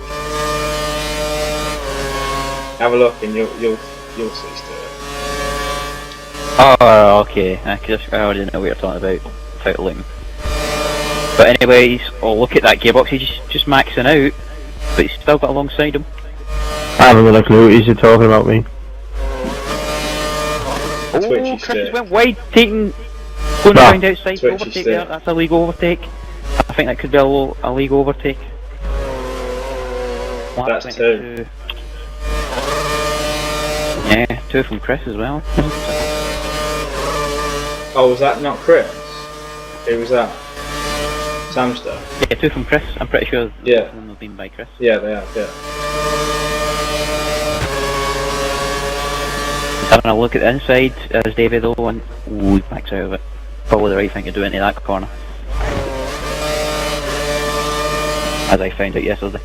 Have a look and you'll see stuff. Oh, okay. I already know what you're talking about. Without looking. But anyways, oh look at that gearbox. He's just maxing out, but he's still got alongside him. I haven't got a clue what you're talking about, me. Twitchy Chris stick. went wide, going around outside. Twitchy Overtake stick. there. That's a legal overtake. I think that could be a legal overtake. Lap That's 22. Yeah, 2 from Chris as well. Oh, was that not Chris? Who was that? Samster? Yeah, 2 from Chris. I'm pretty sure Yeah. both of them have been by Chris. Yeah, they have, yeah. He's having a look at the inside as David though, and ooh, he backs out of it. Probably the right thing to do into that corner. As I found out yesterday.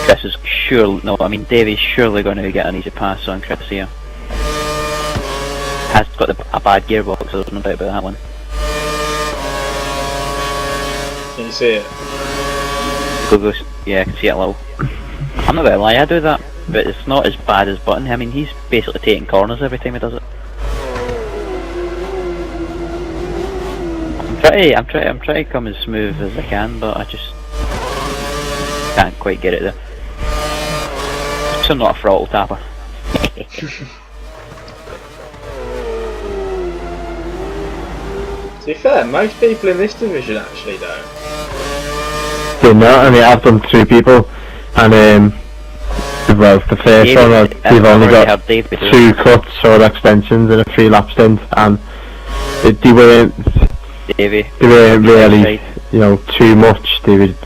Chris is Davy's surely going to get an easy pass on Chris here. Has got a bad gearbox, so there's no doubt about that one. Can you see it? Yeah, I can see it low. I'm not gonna lie, I do that, but it's not as bad as Button. I mean, he's basically taking corners every time he does it. I'm trying to come as smooth as I can, but I just can't quite get it there. So I'm not a throttle tapper. To be fair, most people in this division actually don't. They're not, I mean, I've done 2 people, and well, the first one, they've only got 2 cuts or extensions in a 3-lap stint, and they weren't really, you know, too much,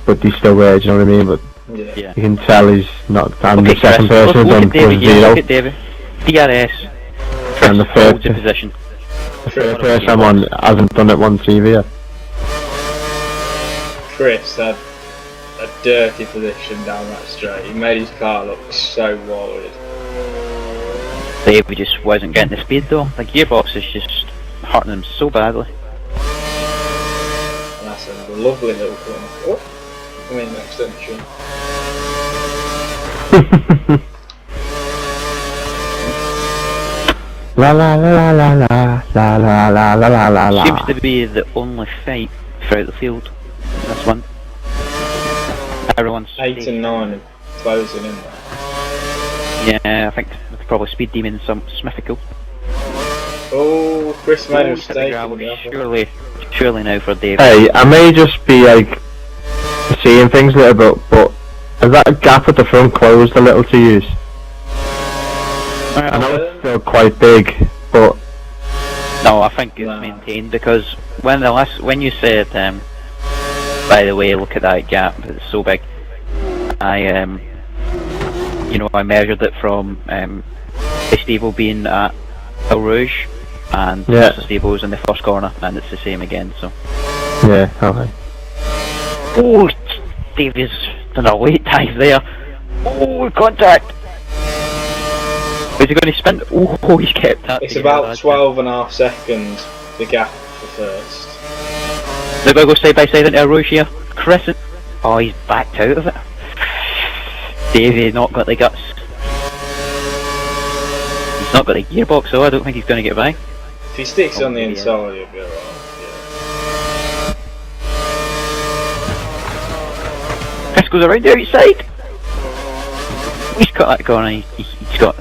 but they still were, do you know what I mean? But Yeah. you can tell he's not, and Okay, the second Chris, person look done at Davey was here, 0. look at Davey. DRS. And the Chris holds third- the position. The first one hasn't done it once either yet. Chris had a dirty position down that straight. He made his car look so wide. Davey just wasn't getting the speed though. The gearbox is just hurting him so badly. And that's a lovely little corner. Oh, I mean extension. La la la la la la la la la la la la. Seems to be the only fight throughout the field. This one. Everyone's 8 and 9 are closing in there. Yeah, I think it's probably Speed Demon and some Smithical. Oh, Chris made a mistake. Surely now for Dave. Hey, I may just be like seeing things a little bit, but is that gap at the front closed a little to use? I know it's still quite big, but no, I think it's maintained because when you said, by the way, look at that gap, it's so big. I measured it from Stable being at Eau Rouge and Mr. Stable's in the first corner, and it's the same again. So yeah, okay. Oh, Davies done a late dive there. Oh, contact. Is he going to spin? Oh, he's kept that. It's about 12.5 seconds, the gap for first. They're going to go side by side into a Rouge here. Crescent. Oh, he's backed out of it. Davey not got the guts. He's not got the gearbox, so I don't think he's going to get by. If he sticks on the inside, he'll be alright. Chris goes around the outside. He's cut that corner.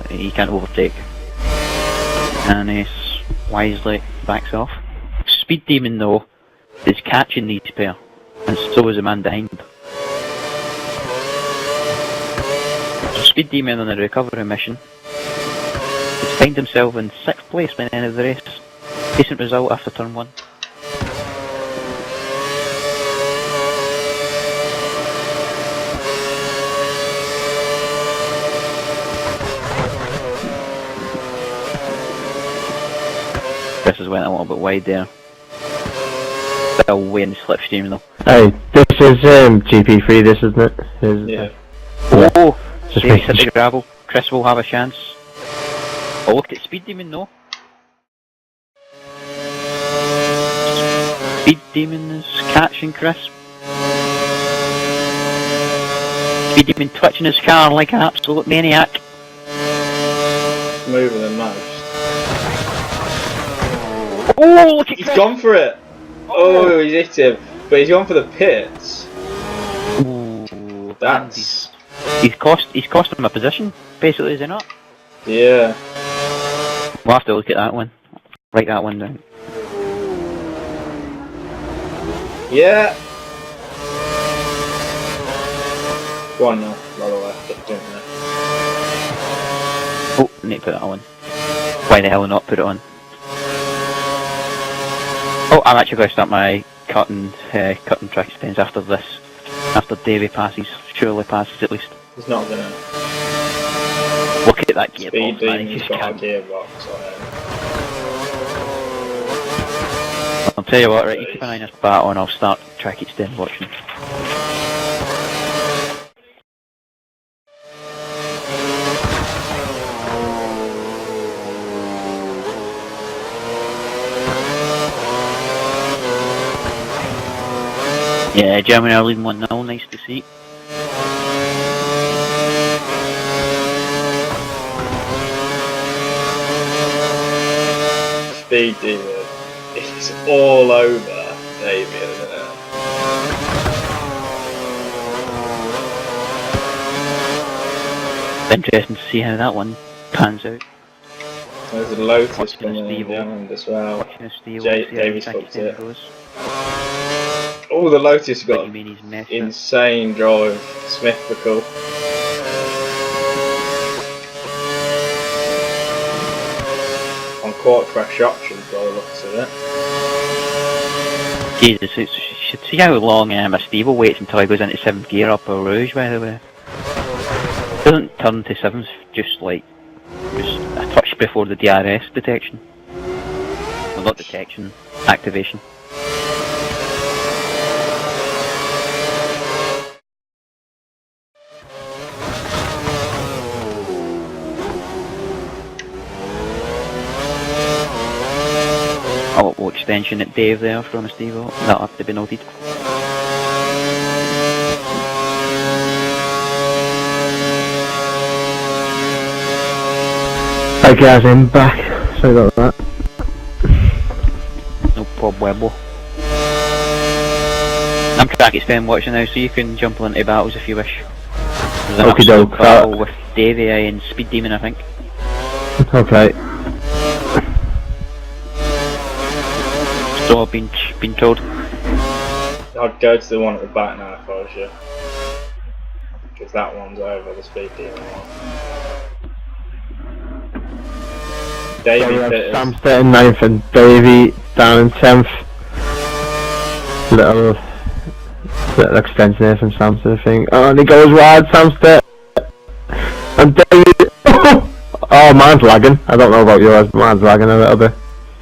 He can't overtake, and he wisely backs off. Speed Demon though is catching these pair, and so is the man behind. So Speed Demon on the recovery mission has found himself in 6th place by the end of the race. Decent result after turn 1. This has went a little bit wide there. Still way in the slipstream though. Hey, this is GP3, this isn't it? Yeah. Oh! Just Davies hit making the gravel. Chris will have a chance. Oh, look at Speed Demon though. Speed Demon is catching Chris. Speed Demon twitching his car like an absolute maniac. Smoother than most. Oh, look at He's Chris. gone for it! Oh, he's hit him. But he's gone for the pits. Ooh, That's... He's cost him a position, basically, is he not? Yeah. We'll have to look at that one. Write that one down. Yeah! 1-0, by the way. Just doing that. Oh, I need to put that on. Why the hell not put it on? Oh, I'm actually going to start my cutting track spins after this. After Davey passes, surely passes at least. He's not gonna... Look at that Speed gearbox, man, he Demon's just got a can't. gearbox on it. I'll tell you what, right, you keep an eye on this battle and I'll start track extend watching. Yeah, Germany are leading 1-0, nice to see. Speed Demon. It's all over Damien, isn't it? Interesting to see how that one pans out. There's a Lotus Watching coming a in Steve behind as well. Watching a Steve, Davies track fucked extend it. goes. Oh, the Lotus But got you mean he's messed up. insane drive. Smithical. On quite fresh options by the looks of it. Jesus, you should see how long a Steve waits until he goes into 7th gear up a Rouge, by the way. Doesn't turn to 7th just a touch before the DRS detection. Well, not detection, activation. a little extension at Dave there from Steve-O. That'll have to be noted. Hi guys, I'm back. Sorry about that. No problemo. I'm track extend watching now, so you can jump into battles if you wish. There's an Okie absolute doke. battle with Davey and Speed Demon, I think. Okay. So I've been told. I'd go to the one at the back now if I was you. Because that one's over, the Speed Demon one. Davey Pitters. Sam's in 9th and Davey down in 10th. Little extension there from Sam's, I think. Oh, and he goes wide, Sam's there. And Davey. Oh, mine's lagging. I don't know about yours, but mine's lagging a little bit.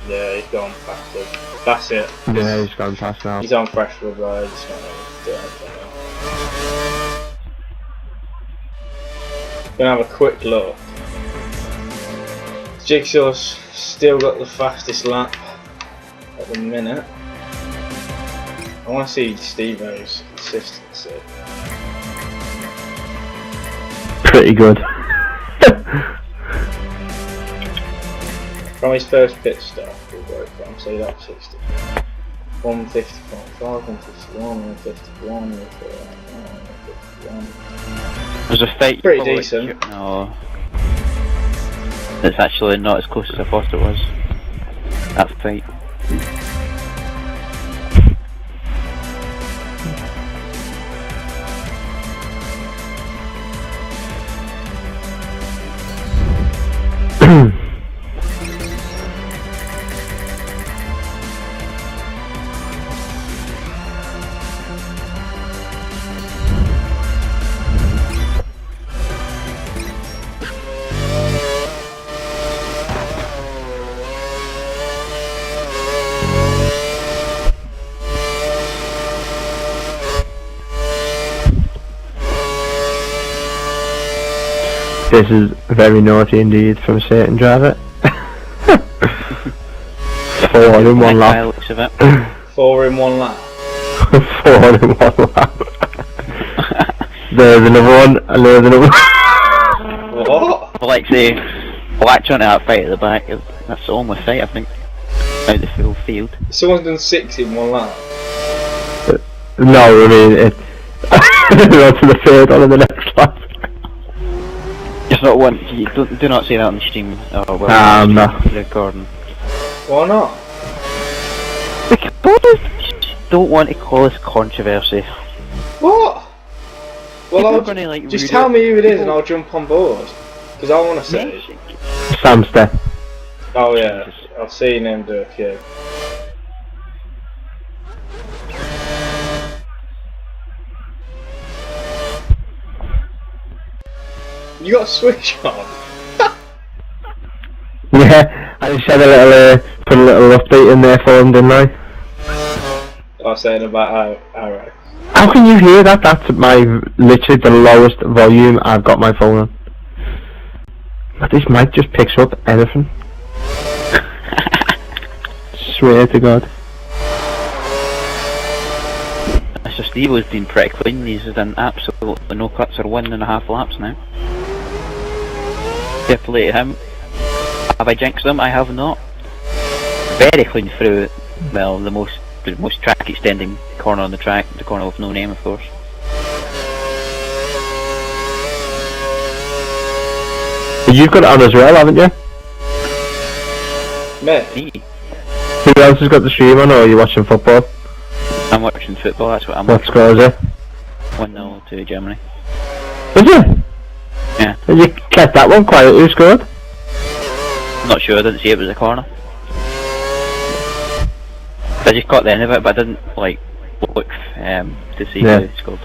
Yeah, he's gone past it. That's it. Yeah, he's gone past now. He's on Freshwood Road, he's not going to do anything else. Gonna have a quick look. Jigsaw's still got the fastest lap at the minute. I want to see Steve-O's consistency. Pretty good. From his first pit stop, we'll go from, so that's 60. 150.5, 151, 151, 151. There's a fight. Pretty decent. No. It's actually not as close as I thought it was. That fight. This is very naughty indeed from a certain driver. 4 in 1 lap. Looks of it. 4 in 1 lap. 4 in 1 lap. There's another one, and there's another one. What? Like say, latch onto that fight at the back. That's the only fight I think out the full field. Someone's done 6 in 1 lap. No, I mean it. On to the third one in the next lap. It's not one. You do not say that on the stream. Oh, well, No. recording. Why not? Because I don't want to cause controversy. What? Well, People I'll are gonna, like, just read tell it. me who it is and I'll jump on board. Because I want to say. Sam's there. Oh yeah, I've seen him do a few. You got a switch on? Yeah, I just had a little, put a little update in there for him, didn't I? I was saying about Arrow. How can you hear that? That's literally the lowest volume I've got my phone on. But this mic just picks up anything. Swear to God. So Steve has been pretty clean. He's done absolutely no cuts or 1.5 laps now. Fair play to him. Have I jinxed him? I have not. Very clean through, well, the most track extending corner on the track, the corner with no name, of course. You've got it on as well, haven't you? Me? Me? Who else has got the stream on, or are you watching football? I'm watching football, that's what I'm What watching. score is it? 1-0 to Germany. Is it? Yeah. And you kept that one quiet, who scored? I'm not sure, I didn't see it was a corner. I just caught the end of it, but I didn't like look to see Yeah. who scored.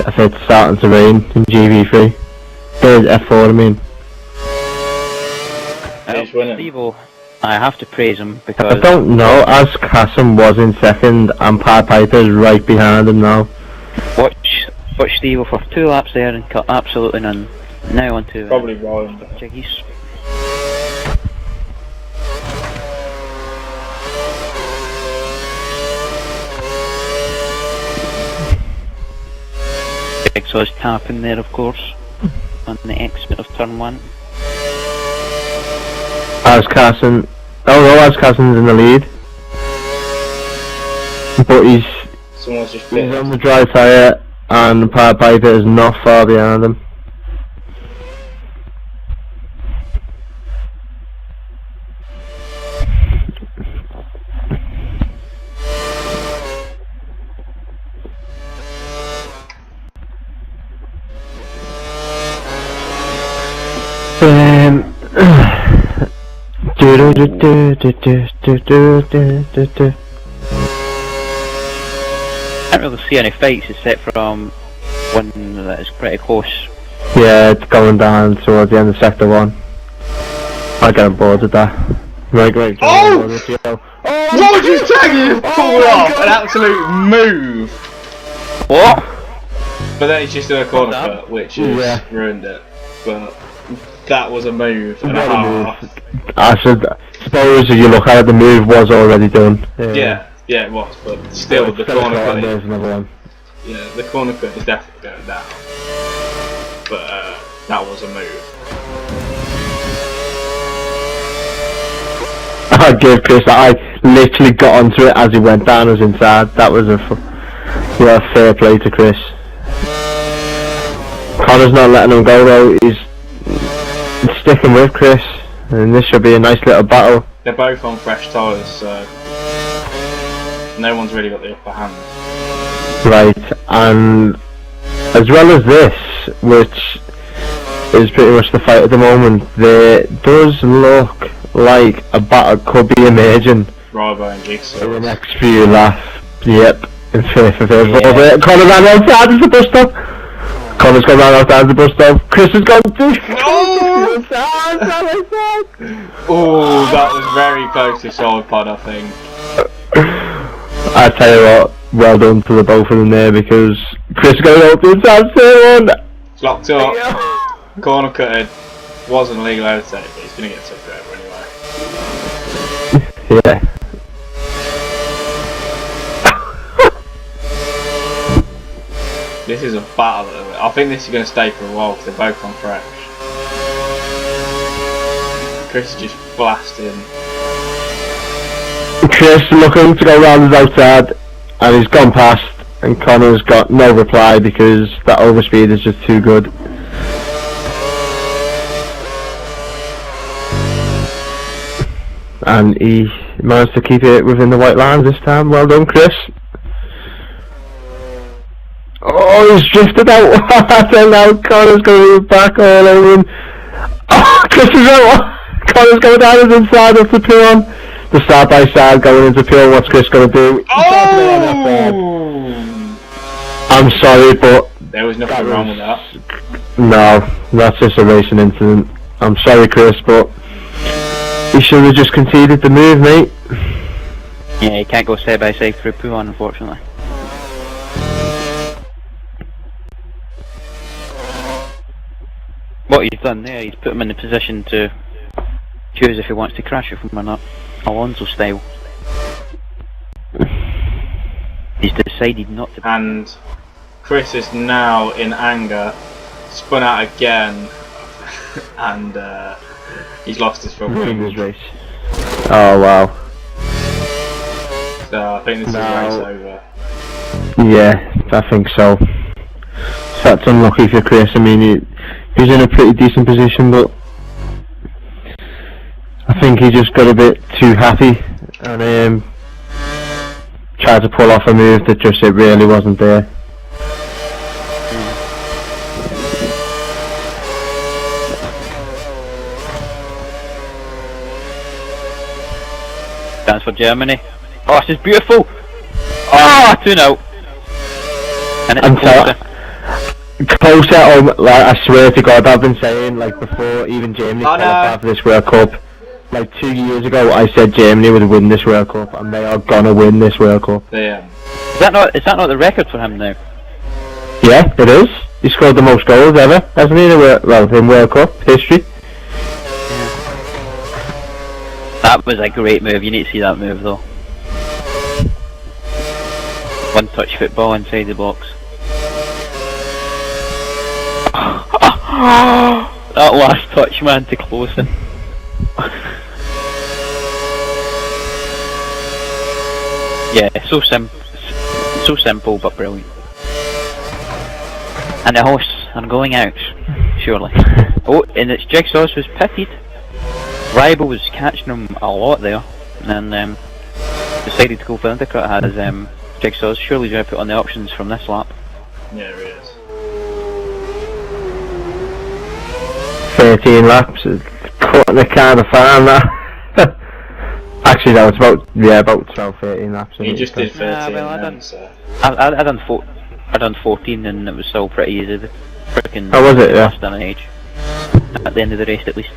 I said it's starting to rain in GP3. There's F4, I mean. Who's winning? Steve-O, I have to praise him I because don't know, as Kassem was in second and Pied Piper's right behind him now. watch Steve-O for 2 laps there and cut absolutely none. Now on to Probably Ryan. Jiggies. Jigsaw's tapping there, of course, on the exit of turn 1. As Carson, as Carson's in the lead, but he's Someone's just on bit. the dry tyre, and the Power Piper is not far behind him. Can't really see any fights except from one that is pretty close. Yeah, it's going down towards the end of sector 1. I get on board with that. Right. Oh! What you tagging? Oh Pull my off God. an absolute move. What? But then he's just done a corner Well done. cut, which has Yeah. ruined it. But that was a move and a What a move. half. I suppose if you look at it, the move was already done. Yeah, it was, but still the corner cut. There's another one. Yeah, the corner cut is definitely going down. But that was a move. I gave Chris that. I literally got onto it as he went down. I was inside. That was a fair play to Chris. Connor's not letting him go though. He's sticking with Chris, and this should be a nice little battle. They're both on fresh tyres, so no one's really got the upper hand. Right, and as well as this, which is pretty much the fight at the moment, there does look like a battle could be emerging Rybo and in the Jigsaw. next few laps. Yep, in favour of Yeah. Connor ran outside as the bus stop. Connor's gone round outside the bus stop. Chris has gone to Oh, that was very close to solid pod, I think. I tell you what, well done to the both of them there, because Chris got out to inside turn 1. It's locked up, corner cutted, wasn't a legal outside, but he's going to get took over anyway. Yeah. This is a battle. I think this is going to stay for a while because they're both on fresh. Chris is just blasting. Chris looking to go round his outside, and he's gone past, and Connor's got no reply because that overspeed is just too good. And he managed to keep it within the white lines this time. Well done, Chris. Oh, he's drifted out. And now Connor's going back all over him. Oh, Chris is out. Connor's going down his inside of the pylon. The side by side going into pylon. What's Chris going to do? Oh! I'm sorry, but There was nothing wrong with that. no, that's just a racing incident. I'm sorry, Chris, but you should have just conceded the move, mate. Yeah, you can't go side by side through Puan, unfortunately. What he's done there, he's put him in the position to choose if he wants to crash with him or not, Alonso style. He's decided not to. And Chris is now in anger, spun out again, and he's lost his front In wing. this race. Oh wow. So I think this Now- is race over. Yeah, I think so. That's unlucky for Chris. I mean, he's in a pretty decent position, but I think he just got a bit too happy and tried to pull off a move that just it really wasn't there. Chance for Germany. Oh, this is beautiful! Oh, 2-0! And it's I'm closer. Closer, like I swear to God, I've been saying like before even Germany Oh, no. qualified for this World Cup. Like 2 years ago, I said Germany would win this World Cup, and they are gonna win this World Cup. Yeah. Is that not the record for him now? Yeah, it is. He scored the most goals ever, hasn't he? In World Cup history. That was a great move. You need to see that move though. One touch football inside the box. That last touch, man, to close him. Yeah, so simple but brilliant. And the hosts are going out, surely. Oh, and it's Jigsaw's was pitted. Rival was catching him a lot there, and then decided to go for undercut as Jigsaw's. Surely going to put on the options from this lap. Yeah, it is. 13 laps, cutting the kind of fine that. Actually, that was about 12, 13 laps. He just did 13 well, then, so. I done 14 and it was still pretty easy. The frickin' Oh, was it? Yeah. last done an age. At the end of the race, at least.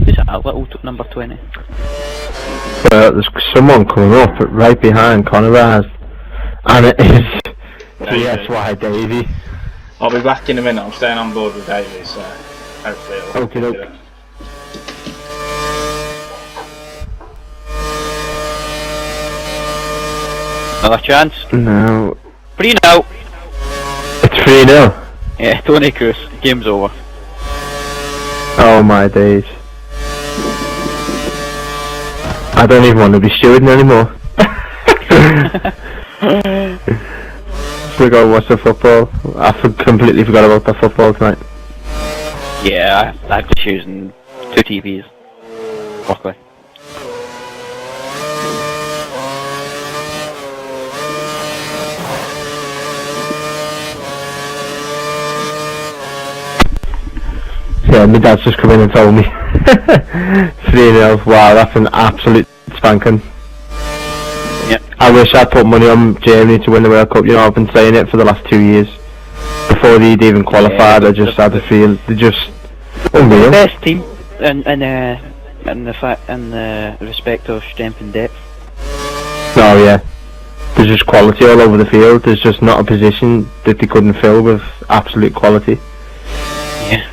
Is that a little number 20? There's someone coming up right behind Conor has, and it is TSY Davey. I'll be back in a minute. I'm staying on board with Davey, so hopefully it'll Okay. Another chance. No. 3-0. It's 3-0. Yeah, Tony Cruz. Game's over. Oh my days. I don't even want to be stewarding anymore. Forgot to watch the football. I completely forgot about the football tonight. Yeah, I'm just using 2 TVs. Luckily. Yeah, my dad's just come in and told me. 3-0, wow, that's an absolute spanking. Yep. I wish I'd put money on Germany to win the World Cup. You know, I've been saying it for the last 2 years. Before they'd even qualified, Yeah, I just had the feel they're just unreal. Best team in the respect of strength and depth. Oh yeah. There's just quality all over the field. There's just not a position that they couldn't fill with absolute quality. Yeah.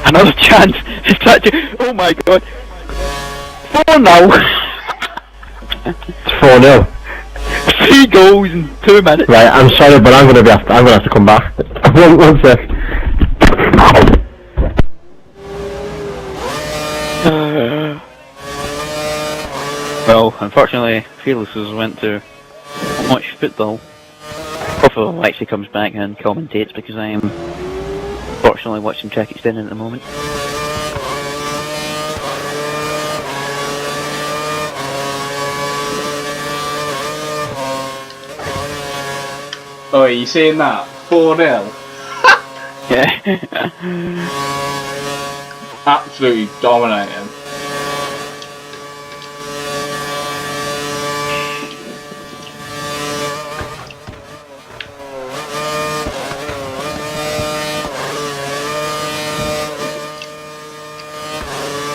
Another chance. It's actually, oh my god. 4-0. It's 4-0. 3 goals in 2 minutes. Right, I'm sorry, but I'm gonna have to come back. one sec. Well, unfortunately, Felix has went to watch football. Hopefully actually comes back and commentates because I am fortunately watching track extended at the moment. Oh, are you seeing that? 4-0. Yeah. Absolutely dominating.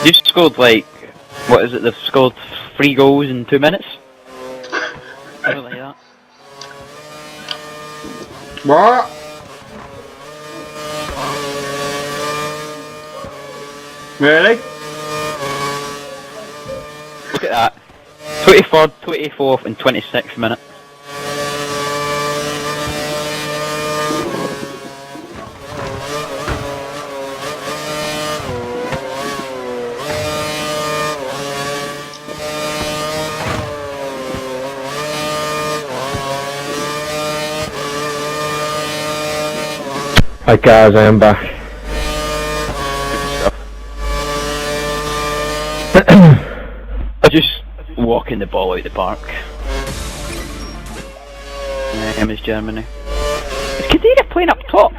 You scored like, what is it, they've scored 3 goals in 2 minutes? Something like that. What? Really? Look at that. 24th, 24th and 26th minute. Right guys, I am back. I just walking the ball out the park. Is Germany. Is Kadira playing up top?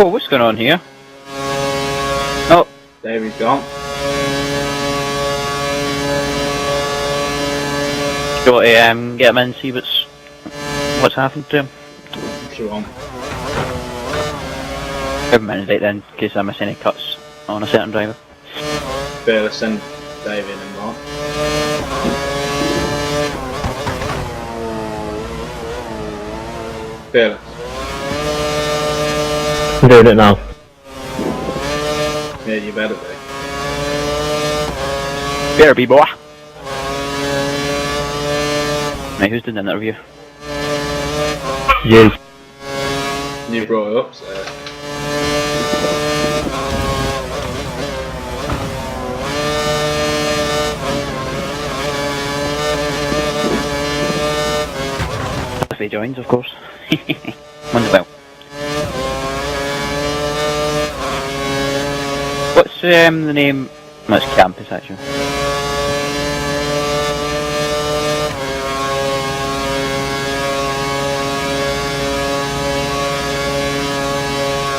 Oh, what's going on here? Oh, David's gone. got to get him in and see what's happened to him. If you want. Give him in right then, in case I miss any cuts on a certain driver. Better send David and Mark. Fearless. I'm doing it now. Yeah, you better be. Better be, boy. Mate, who's doing the interview? You. You brought it up, so. If he joins, of course. Wonder well. What's the name? Well, it's Campus actually.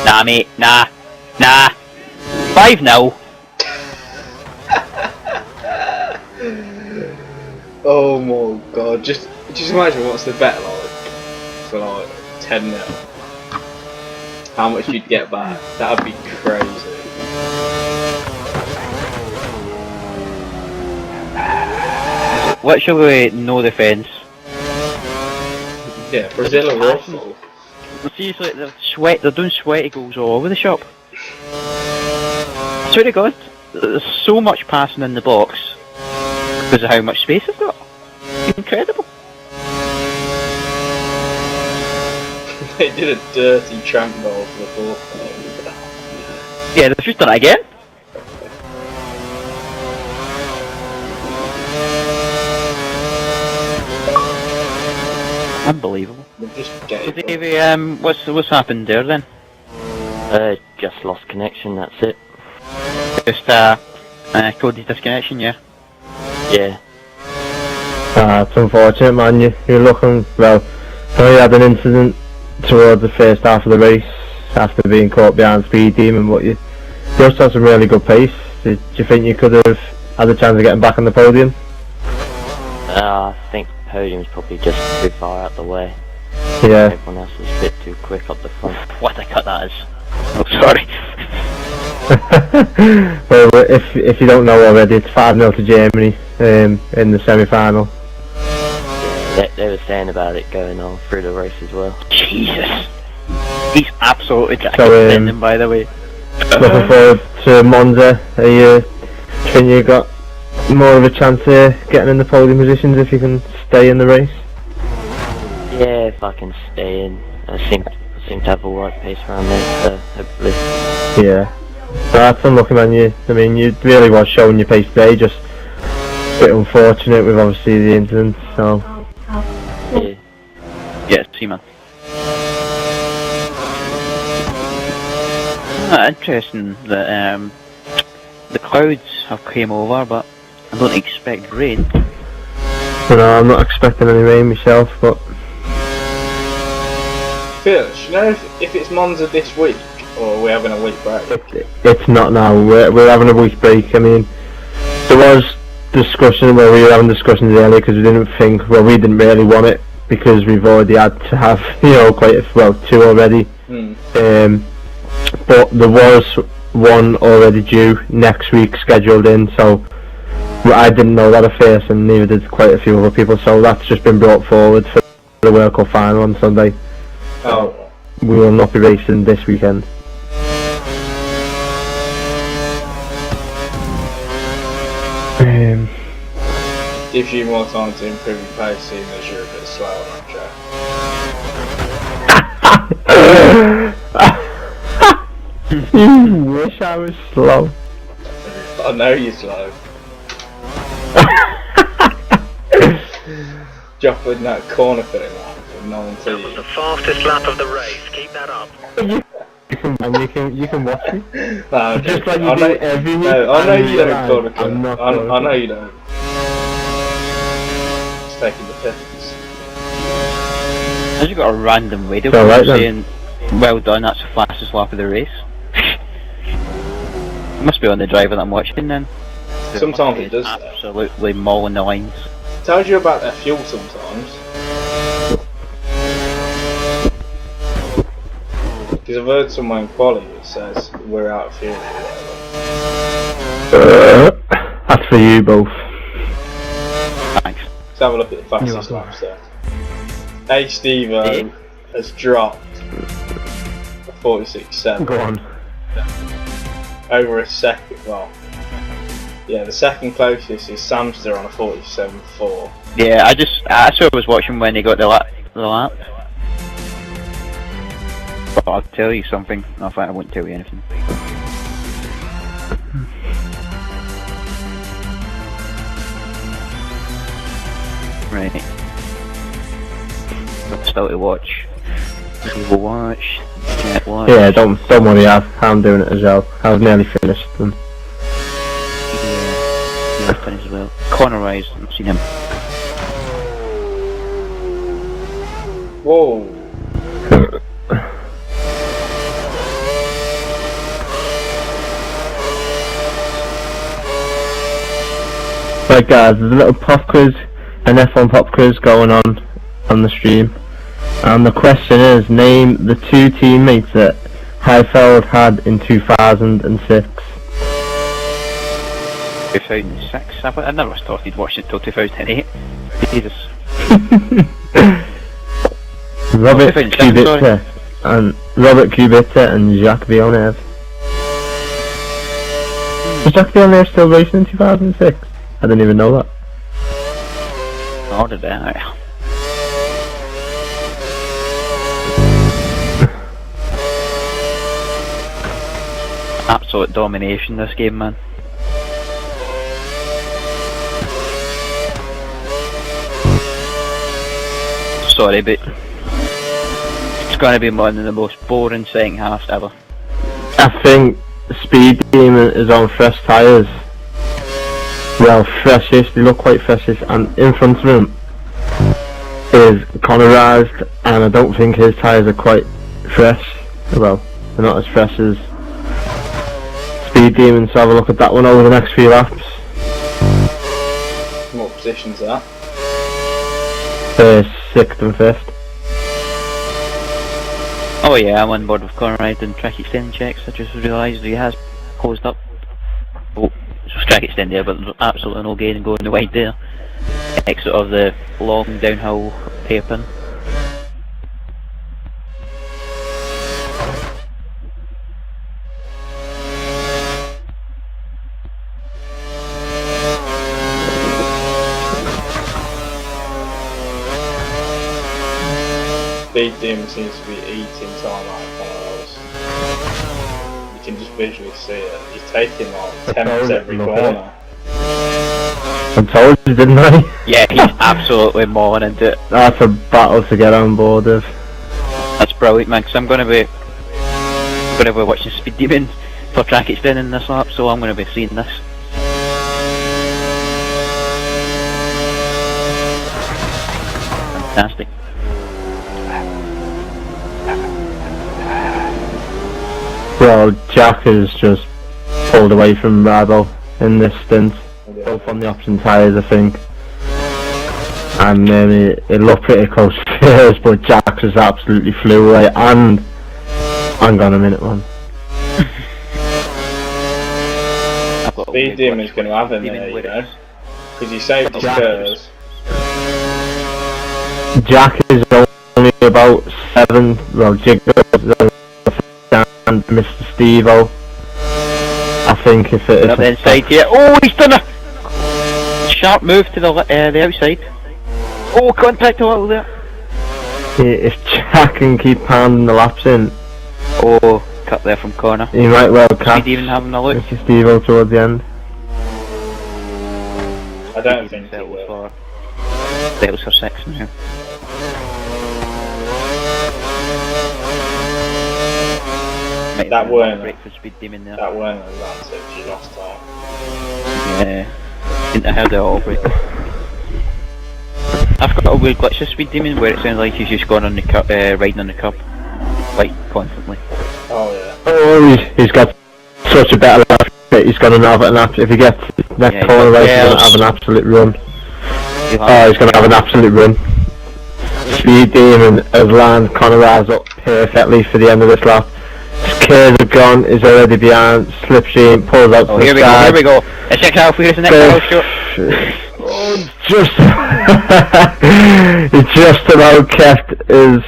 Nah, mate. Nah. 5-0. Oh my god, just imagine what's the bet like for like 10-0. How much you'd get back? That'd be crazy. What shall we no defence? Yeah, Brazil are awful. Seriously, they're doing sweaty goals all over the shop. I swear to God, there's so much passing in the box because of how much space they've got. Incredible. They did a dirty tramp goal for the fourth goal. Yeah, they've just done it again. Unbelievable. They've just So gave up. Davey, what's happened there then? Just lost connection, that's it. Just Cody's disconnection, yeah. Yeah. It's unfortunate, man. You're looking, well, I know you had an incident towards the first half of the race after being caught behind Speed Demon, but you also had some really good pace. Do you think you could have had a chance of getting back on the podium? I think podium's probably just too far out the way. Yeah. Everyone else was a bit too quick up the front. What a cut that is. Oh, sorry. Well, if you don't know already, it's 5-0 to Germany in the semi-final. They were saying about it going on through the race as well. Jesus. He's absolutely So, jacket by the way. Looking forward to Monza. Do you think you got more of a chance of getting in the podium positions if you can stay in the race? Yeah, if I can stay in. I seem to have a right pace around there, so hopefully. Yeah. That's unlucky, man. You really was showing your pace today, just a bit unfortunate with obviously the incident, so. Yeah. Yeah, see man. Interesting that the clouds have came over, but I don't expect rain. No, I'm not expecting any rain myself, but Phil, do you know if it's Monza this week or are we having a week break? it's not now. We're having a week break. I mean, there was discussion where we were having discussions earlier because we didn't really want it because we've already had to have two already. But there was one already due next week scheduled in, so I didn't know that at first, and neither did quite a few other people. So that's just been brought forward for the World Cup final on Sunday. Oh. We will not be racing this weekend. Gives you more time to improve your pace, seeing as you're a bit slow on track. You wish I was slow. I know you're slow. Drop in that corner filling lap with no one That was the fastest lap of the race. Keep that up. You can watch me. No, I'm Just joking. like you do every week. No, I know you don't corner I'm fill. not I corner know you don't. Just taking the piss. Has you got a random radio It's alright then. saying Well done, that's the fastest lap of the race. Must be on the driver that I'm watching then. Sometimes it does that. Absolutely mauling the lines. Tells you about their fuel sometimes. Because I've heard someone in quality that says we're out of fuel. That's for you both. Thanks. Let's have a look at the fastest laps there. Steve-O has dropped a 46.7. Go on. Over a second, well, yeah, the second closest is Samster on a 47.4. Yeah, I was watching when he got the lap. But I'll tell you something. No, in fact, I won't tell you anything. Right. Still to watch. We will watch. Watch. Yeah, don't worry, I'm doing it as well. I was nearly finished. And Yeah, finished as well. Connor Rise, I've seen him. Whoa! Right guys, there's a little pop quiz, an F1 pop quiz going on the stream. And the question is, name the 2 teammates that Heifeld had in 2006. 2006? I never started watching it till 2008. Jesus. Robert 2007, Kubica and Jacques Villeneuve. Was Jacques Villeneuve still racing in 2006? I didn't even know that. How did that? Absolute domination this game, man. Sorry, but it's going to be one of the most boring second halves ever. I think Speed Demon is on fresh tyres. Well, freshish, they look quite freshish, and in front of him is Connorized, and I don't think his tyres are quite fresh. Well, they're not as fresh as Speed Demon, so have a look at that one over the next few laps. What position's that? 6th and 5th. Oh yeah, I'm on board with Conrad and track extending checks. I just realised he has closed up. Oh, it's track extend there, but there's absolutely no gain going the wide there. Exit of the long downhill hairpin. Speed Demon seems to be eating time out of Connor's. You can just visually see it. He's taking like 10 minutes every corner. I told you, didn't I? Yeah, he's absolutely mauling into it. That's a battle to get on board with. That's brilliant, man, because I'm going to be watching Speed Demon for track extending this lap, so I'm going to be seeing this. Fantastic. Well, Jack has just pulled away from Rabo in this stint, both on the option tyres I think, and it looked pretty close first, but Jack just absolutely flew away, and hang on a minute man. Speed Demon's going to have him there, you know, because he saved his curves. Jack is only about 7, well Jiggo's and Mr. Steve-O. I think if it... Up the inside here. Oh, he's done a sharp move to the outside. Oh, contact a little there. If Jack can keep pounding the laps in... Oh, cut there from corner. He might well catch even having a look. Mr. Steve-O towards the end. I don't think it will. That was for 6 now. That weren't Speed Demon there. That weren't an advantage, you lost time. Yeah, didn't have the auto brake. I've got a weird glitch of Speed Demon where it sounds like he's just gone on the riding on the curb. quite constantly. Oh yeah. Oh, he's got such a better lap. He's going to have an if he gets that Yeah, corner race, he's yeah. going to have an absolute run. Oh, He's going to have an absolute run. Speed Demon has landed Conrad's up perfectly for the end of this lap. His K's are gone, is already behind, slipstream, pulls out to the here we side. go, here we go. It's XRL Furious in the next shot. Just he just about kept his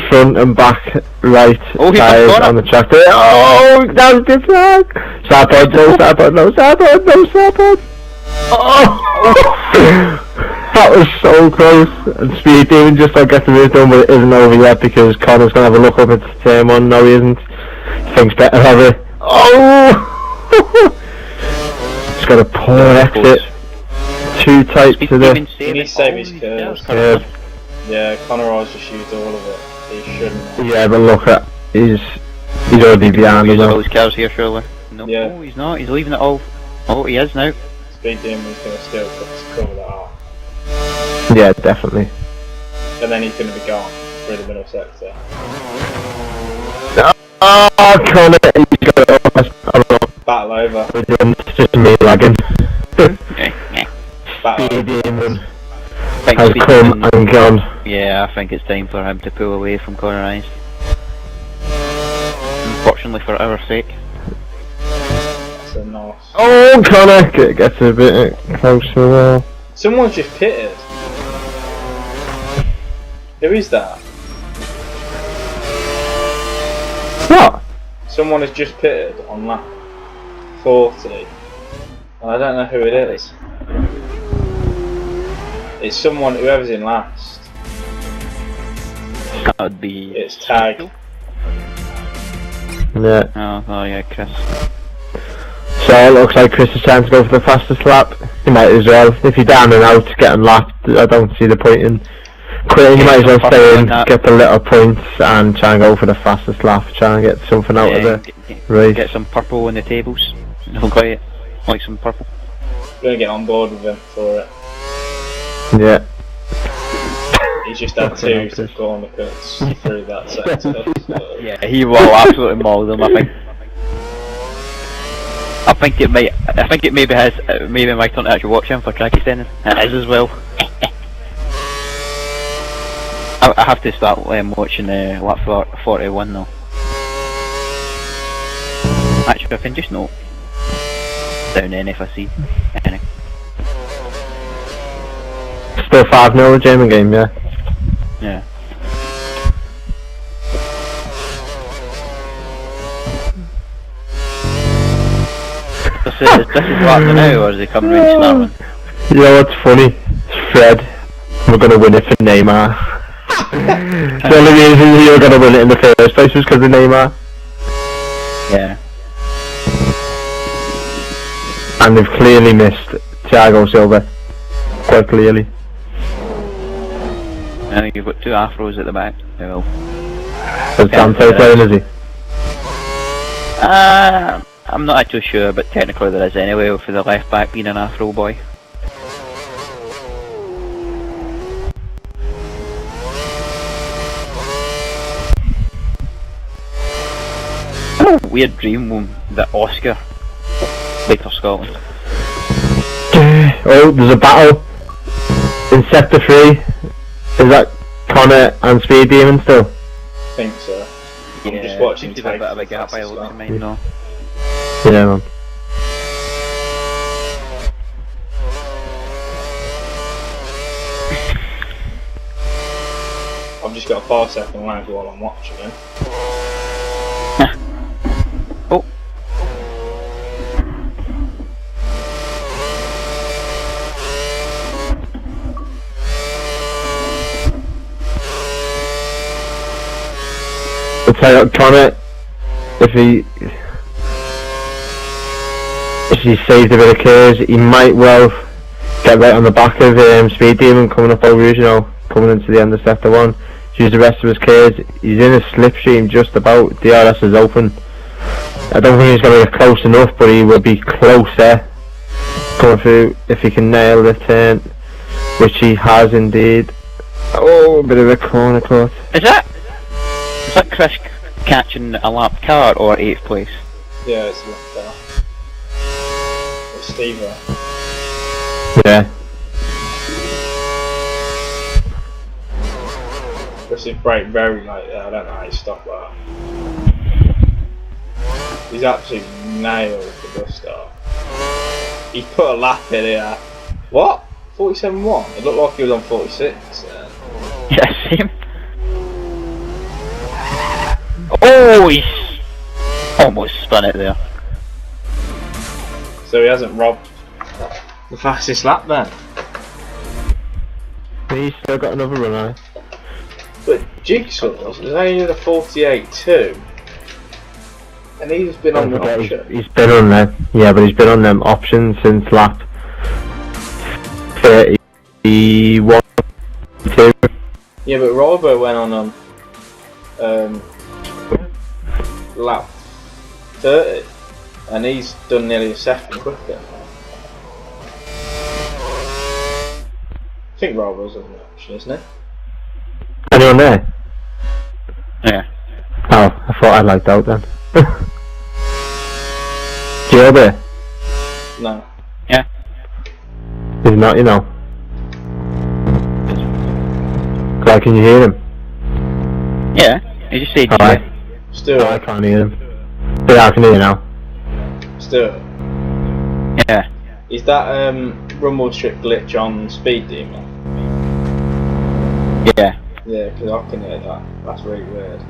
front and back right tyres on the track. Oh, that was the flag! Starboard, no starboard, no starboard, no starboard! Oh! That was so close. And Speed Demon just about gets the race done, but it isn't over yet because Connor's going to have a look up at turn 1. No, he isn't. He thinks better of it. Oh! He's got a poor exit. Too tight to the... He needs to save his curves. Yeah, Connor always just used all of it. He shouldn't. Yeah, but look at he's already behind He's as all well. his cars here, surely. No, Yeah. oh, he's not. He's leaving it all. Oh, he is now. Speed Demon's going to still cover that up. Yeah, definitely. And then he's going to be gone through the middle sector. Oh, Connor, he's got it up. I don't know. Battle over. It's just me lagging. Battle Speed over. Demon Think has Speed come Demon- and gone. Yeah, I think it's time for him to pull away from Corner Eyes. Unfortunately for our sake. That's a nice. Oh, Connor gets a bit closer there. Someone's just pitted. Who is that? What? Someone has just pitted on lap 40. And I don't know who it is. It's someone, whoever's in last. That would be. It's Tag. Yeah. Oh yeah, Chris. So it looks like Chris is trying to go for the fastest lap. He might as well. If you're down and out getting lapped, I don't see the point in quitting. You might as well stay in, get the little points and try and go for the fastest lap. Try and get something out of the race. Get some purple in the tables. No, quite like some purple. Gonna get on board with him for it. Yeah. He's just had two to go on the cuts through that sector. So. Yeah, he will absolutely maul them. I think it might. I think it maybe has. Maybe my turn to actually watch him for track extending. It is as well. I have to start watching lap 41 now. Actually, I can just note down in if I see anything. Still 5-0 the German game, yeah. Yeah. This is lap now, or is he coming really snapping? You know what's funny? It's Fred. We're gonna win it for Neymar. The only reason you were gonna win it in the first place was because of Neymar. Yeah. And they've clearly missed Thiago Silva. Quite clearly. I think you've got two afros at the back. They will. Is Dante playing, is he? I'm not actually sure, but technically there is anyway for the left back being an afro boy. I had a weird dream that Oscar played for Scotland. Oh, there's a battle in Sector 3. Is that Connor and Speed Demon still? I think so. I'm Yeah, just watching seems to be a bit of a gap I look in mind now. Yeah, man. I've just got a 5-second lag while I'm watching it. Oh. I'll tell you, Connor, if he saved a bit of curves, he might well get right on the back of Speed Demon coming up over, you know, coming into the end of Sector 1. Use the rest of his curves. He's in a slipstream just about. DRS is open. I don't think he's going to get close enough, but he will be closer coming through if he can nail the turn, which he has indeed. Oh, a bit of a corner cut. Is that? Is that Chris catching a lap car or 8th place? Yeah, it's lap car. It's Steve. Yeah. Chris is brake very late there. I don't know how he stopped that. He's absolutely nailed the bus stop. He put a lap in here. What? 47.1? It looked like he was on 46. Yeah, same. Oh, he's almost spun it there. So he hasn't robbed the fastest lap then. He's still got another run on it. But Jigsaw's is only the 48.2. And he's been on the option. He's been on them. Yeah, but he's been on them options since lap 31, 2. Yeah, but Robo went on lap 30, and he's done nearly a second quicker. I think Robo's on the option, isn't he? Anyone there? Yeah. Oh, I thought I liked out then. Joe there? No. Yeah. He's not, you know. Like, can you hear him? Yeah. You just said Alright. Still. No, I can't hear him. Yeah, I can hear you now. Still. yeah. Is that rumble strip glitch on Speed Demon? Yeah. Yeah, because I can hear that. That's really weird.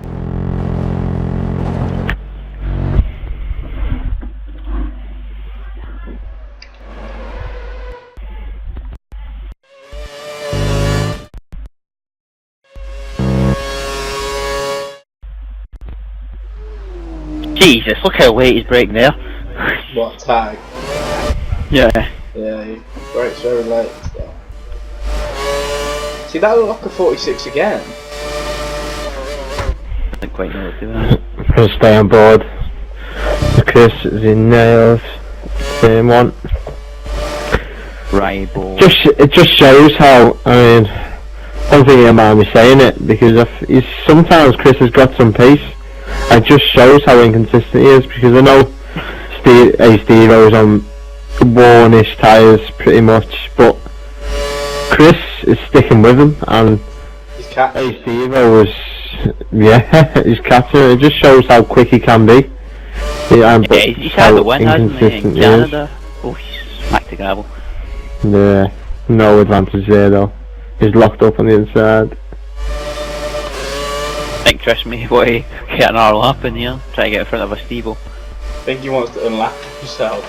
Jesus, look how late he's braking there. What tag? Yeah. Yeah, he brakes very late and stuff. See, that looked like a 46 again. I don't quite know what to do with that. I'm gonna stay on board. Chris is in nails. Same one. Rival. It just shows how, I mean, don't think he'll mind me saying it, because sometimes Chris has got some pace. It just shows how inconsistent he is, because I know Steve was on worn-ish tyres pretty much, but Chris is sticking with him, and He's catching. Steve was, yeah, he's catching it. It just shows how quick he can be. Yeah, Yeah, he's had the win, hasn't he, in Canada? Oh, he's smacked the gravel. Yeah, no advantage there though. He's locked up on the inside. I think Chris may want to get another lap in here, try to get in front of a Steve-O. I think he wants to unlap himself.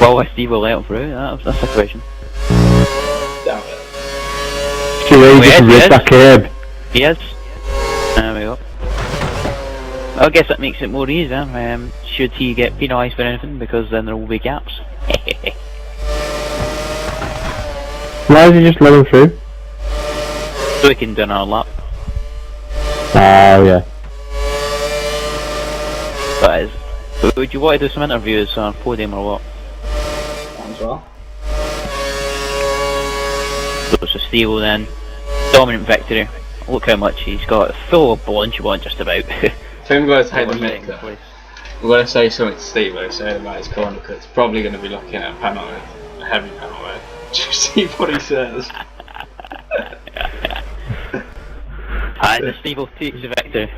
Well, a Steve-O let him through, that's the question. Damn it. See, he just ripped that curb. He is. There we go. I guess that makes it more easier. Should he get penalised for anything, because then there will be gaps. Why did he just let him through? So he can do another lap. Oh yeah. That is. But would you want to do some interviews on podium or what? As well. So it's a Steve-O then. Dominant victory. Look how much he's got. Full of lunch on just about. I think I'm going to take the mic though. I'm going to say something to Steve saying about his corner, because it's probably going to be looking at a penalty. A heavy penalty. Just see what he says. And the Steve-O takes the victory.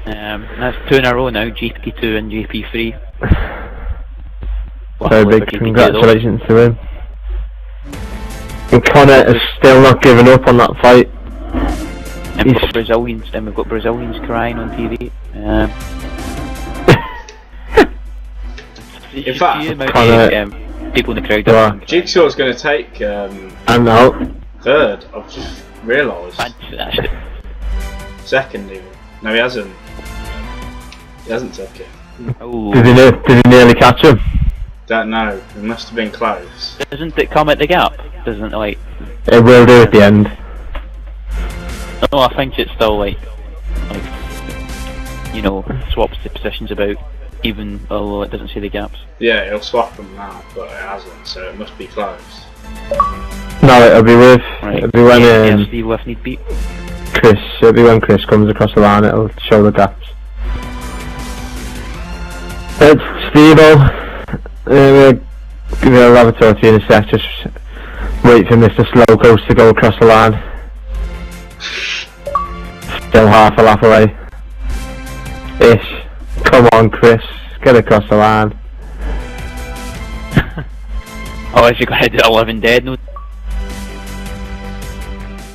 That's 2 in a row now, GP2 and GP3. So big congratulations to him. And Connor is still not giving up on that fight. And we've got Brazilians crying on TV. In fact, people in the crowd are Jigsaw's going to take I'm out. third. I've just realised. fantastic. Second even. No, he hasn't. He hasn't took it. Oh, Did he nearly catch him? Don't know. It must have been close. doesn't it come at the gap? Doesn't it, like? It will do at the end. No, I think it's still like you know, swaps the positions about, even although it doesn't see the gaps. Yeah, he'll swap them now, but it hasn't, so it must be close. No, it'll be with. Right. It'll be when yeah, Steve with need beat. Chris. It'll be when Chris comes across the line. It'll show the gaps. It's Steve-O. We'll have a talk to you in a sec. Just wait for Mr. Slow Coast to go across the line. Still half a lap away. Ish. Come on, Chris. Get across the line. Oh, if you're going to do 11 dead, no.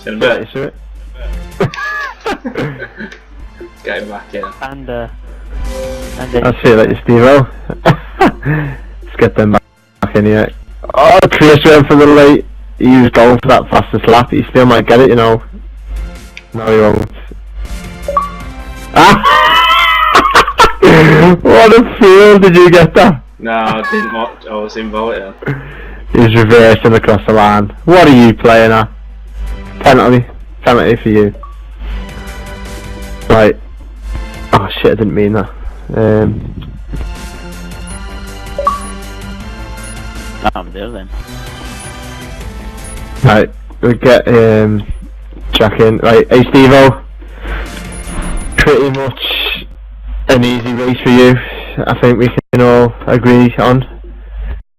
In a bit. Is it? Get him back in. And I'll see you later, Steve-O. Let's get them back in here. Oh, Chris went for the late. He was going for that fastest lap. He still might get it, you know. No, he won't. Ah! What a fool! Did you get that? No, I didn't watch. I was involved. He's reversing across the line. What are you playing at? Penalty. Penalty for you. Right. Oh shit, I didn't mean that. I'm there then. Right, we get Jack in. Right, hey Steve-O. Pretty much an easy race for you. I think we can all agree on.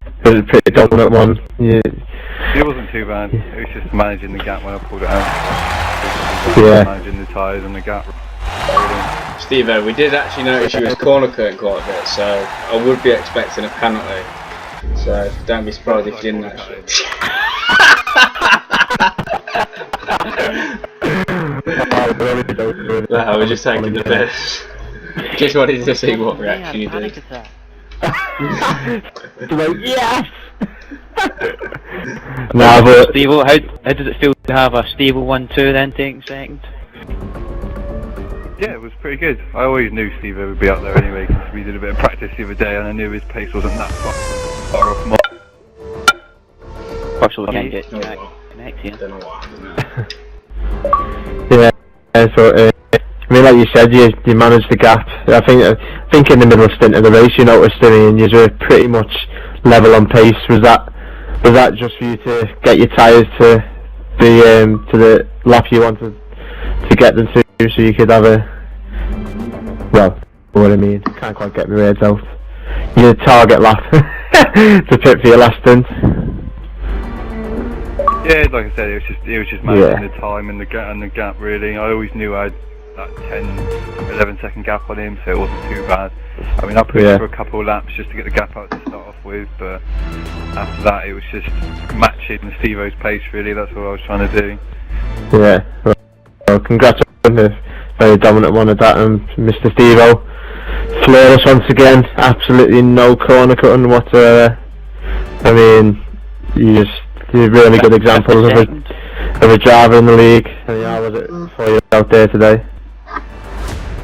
It was a pretty dominant one. Yeah. It wasn't too bad. It was just managing the gap when I pulled it out. Yeah. Managing the tyres and the gap. Steve-O, we did actually notice you was corner cutting quite a bit, so I would be expecting a penalty. So don't be surprised if you didn't actually. No, I was just taking the piss. Just wanted to see what reaction you did. Yes! Nah, but Steve-O, how does it feel to have a stable 1-2 then taking second? Yeah, it was pretty good. I always knew Steve-O would be up there anyway, because we did a bit of practice the other day and I knew his pace wasn't that far off mine. Actually, we can't get Jack connected. Don't know what happened yeah, so I mean, like you said, you managed the gap. I think in the middle stint of the race, you noticed and you were pretty much level on pace. Was that just for you to get your tyres to the lap you wanted to get them to, so you could have a, well, what I mean, can't quite get my words out. Your target lap to pit for your last stint. Yeah, like I said, it was just managing the time and the gap really. I always knew I had that 10-11 second gap on him, so it wasn't too bad. I mean, I put him for a couple of laps just to get the gap out to start off with, but after that it was just matching Steve-O's pace really. That's what I was trying to do. Yeah, well, congrats on the very dominant one at that, and Mr. Steve-O. Flawless once again, absolutely no corner cutting whatsoever. I mean, you're a really good example of a driver in the league. And how was it for you out there today?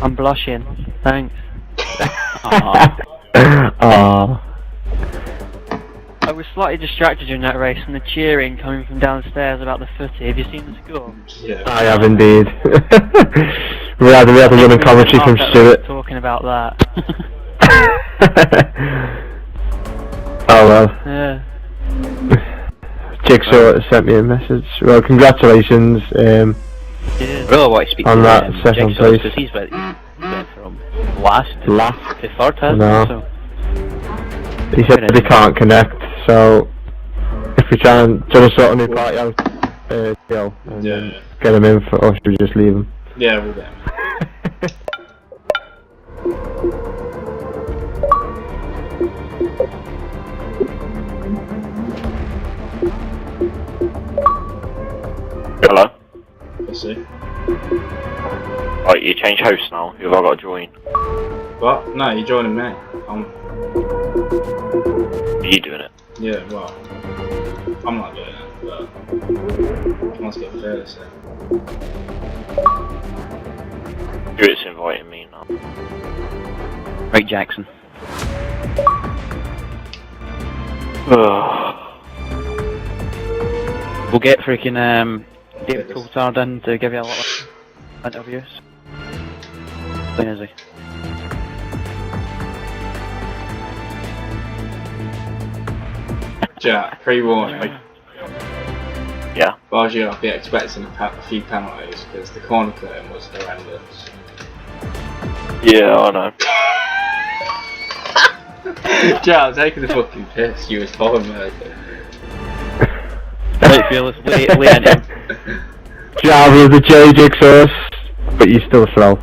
I'm blushing. Thanks. Aww. I was slightly distracted during that race from the cheering coming from downstairs about the footy. Have you seen the score? Yeah. I have indeed. we had a running commentary from Stuart. Talking about that. Oh well. Yeah. Jigsaw sent me a message. Well, congratulations I really want to speak on to that second Jigsaw, place. because he's went from last to third, hasn't No. he? So. He said he can't connect, so if we try and sort of sort a new party out, and then get him in, or should we just leave him? Yeah, we'll get him. Hello? Let's see. Right, you change host now. You've all got to join. What? No, you're joining me. Are you doing it? Yeah, well, I'm not doing it, but let's get fair this thing. Stuart's inviting me now. Right, Jackson. We'll get freaking David Coulthard in to give you a lot of interviews. When is he? Jack, pre-warning. Yeah. Bargio, I'd be expecting a few penalties because the corner curtain was horrendous. Yeah, I know. Joe, I'm taking the fucking piss. You was following me. Right, Phil, let's lay into him. Java with the JJ sauce, but you're still slow.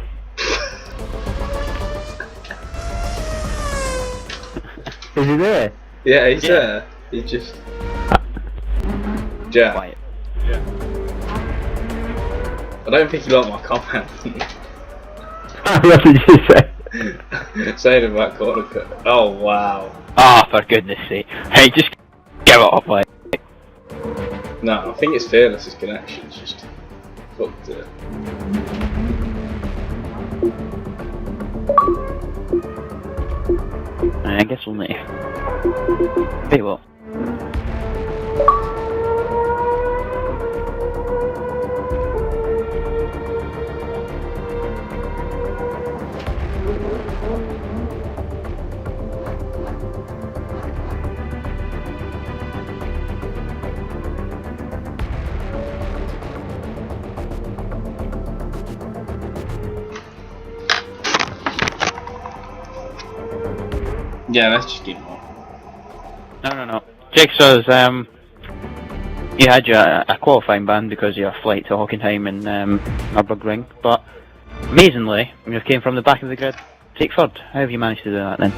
Is he there? Yeah, he's there. He's just. Joe. Quiet. I don't think you like my comment. What did you say? Saying about corner cut. Oh wow. Ah, for goodness sake. Hey, just give it up, like. No, I think it's Fearless's connection's just fucked it. I guess we'll need. Hey, what? Yeah, let's just keep on. No. Jigsaw's, you had a qualifying ban because of your flight to Hockenheim and Nürburgring, but amazingly, you came from the back of the grid. Take third. How have you managed to do that then?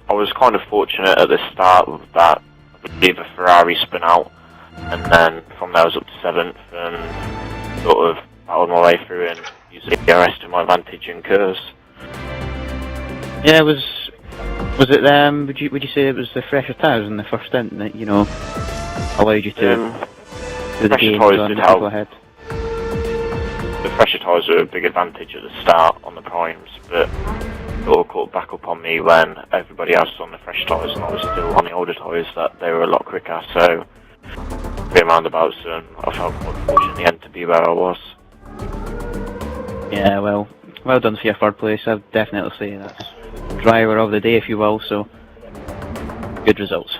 I was kind of fortunate at the start with that. I believe a Ferrari spin out, and then from there I was up to 7th and sort of battled my way through and used the DRS to my advantage in curves. Yeah, was it would you say it was the fresher tyres in the first stint that, you know, allowed you to do the Fresher gains tyres on did the help. people ahead? The fresher tyres were a big advantage at the start on the primes, but it all caught back up on me when everybody else was on the fresh tyres and I was still on the older tyres, that they were a lot quicker, so being roundabouts, and I felt quite fortunate in the end to be where I was. Yeah, well done for your third place. I'd definitely say that's driver of the day, if you will, so good results.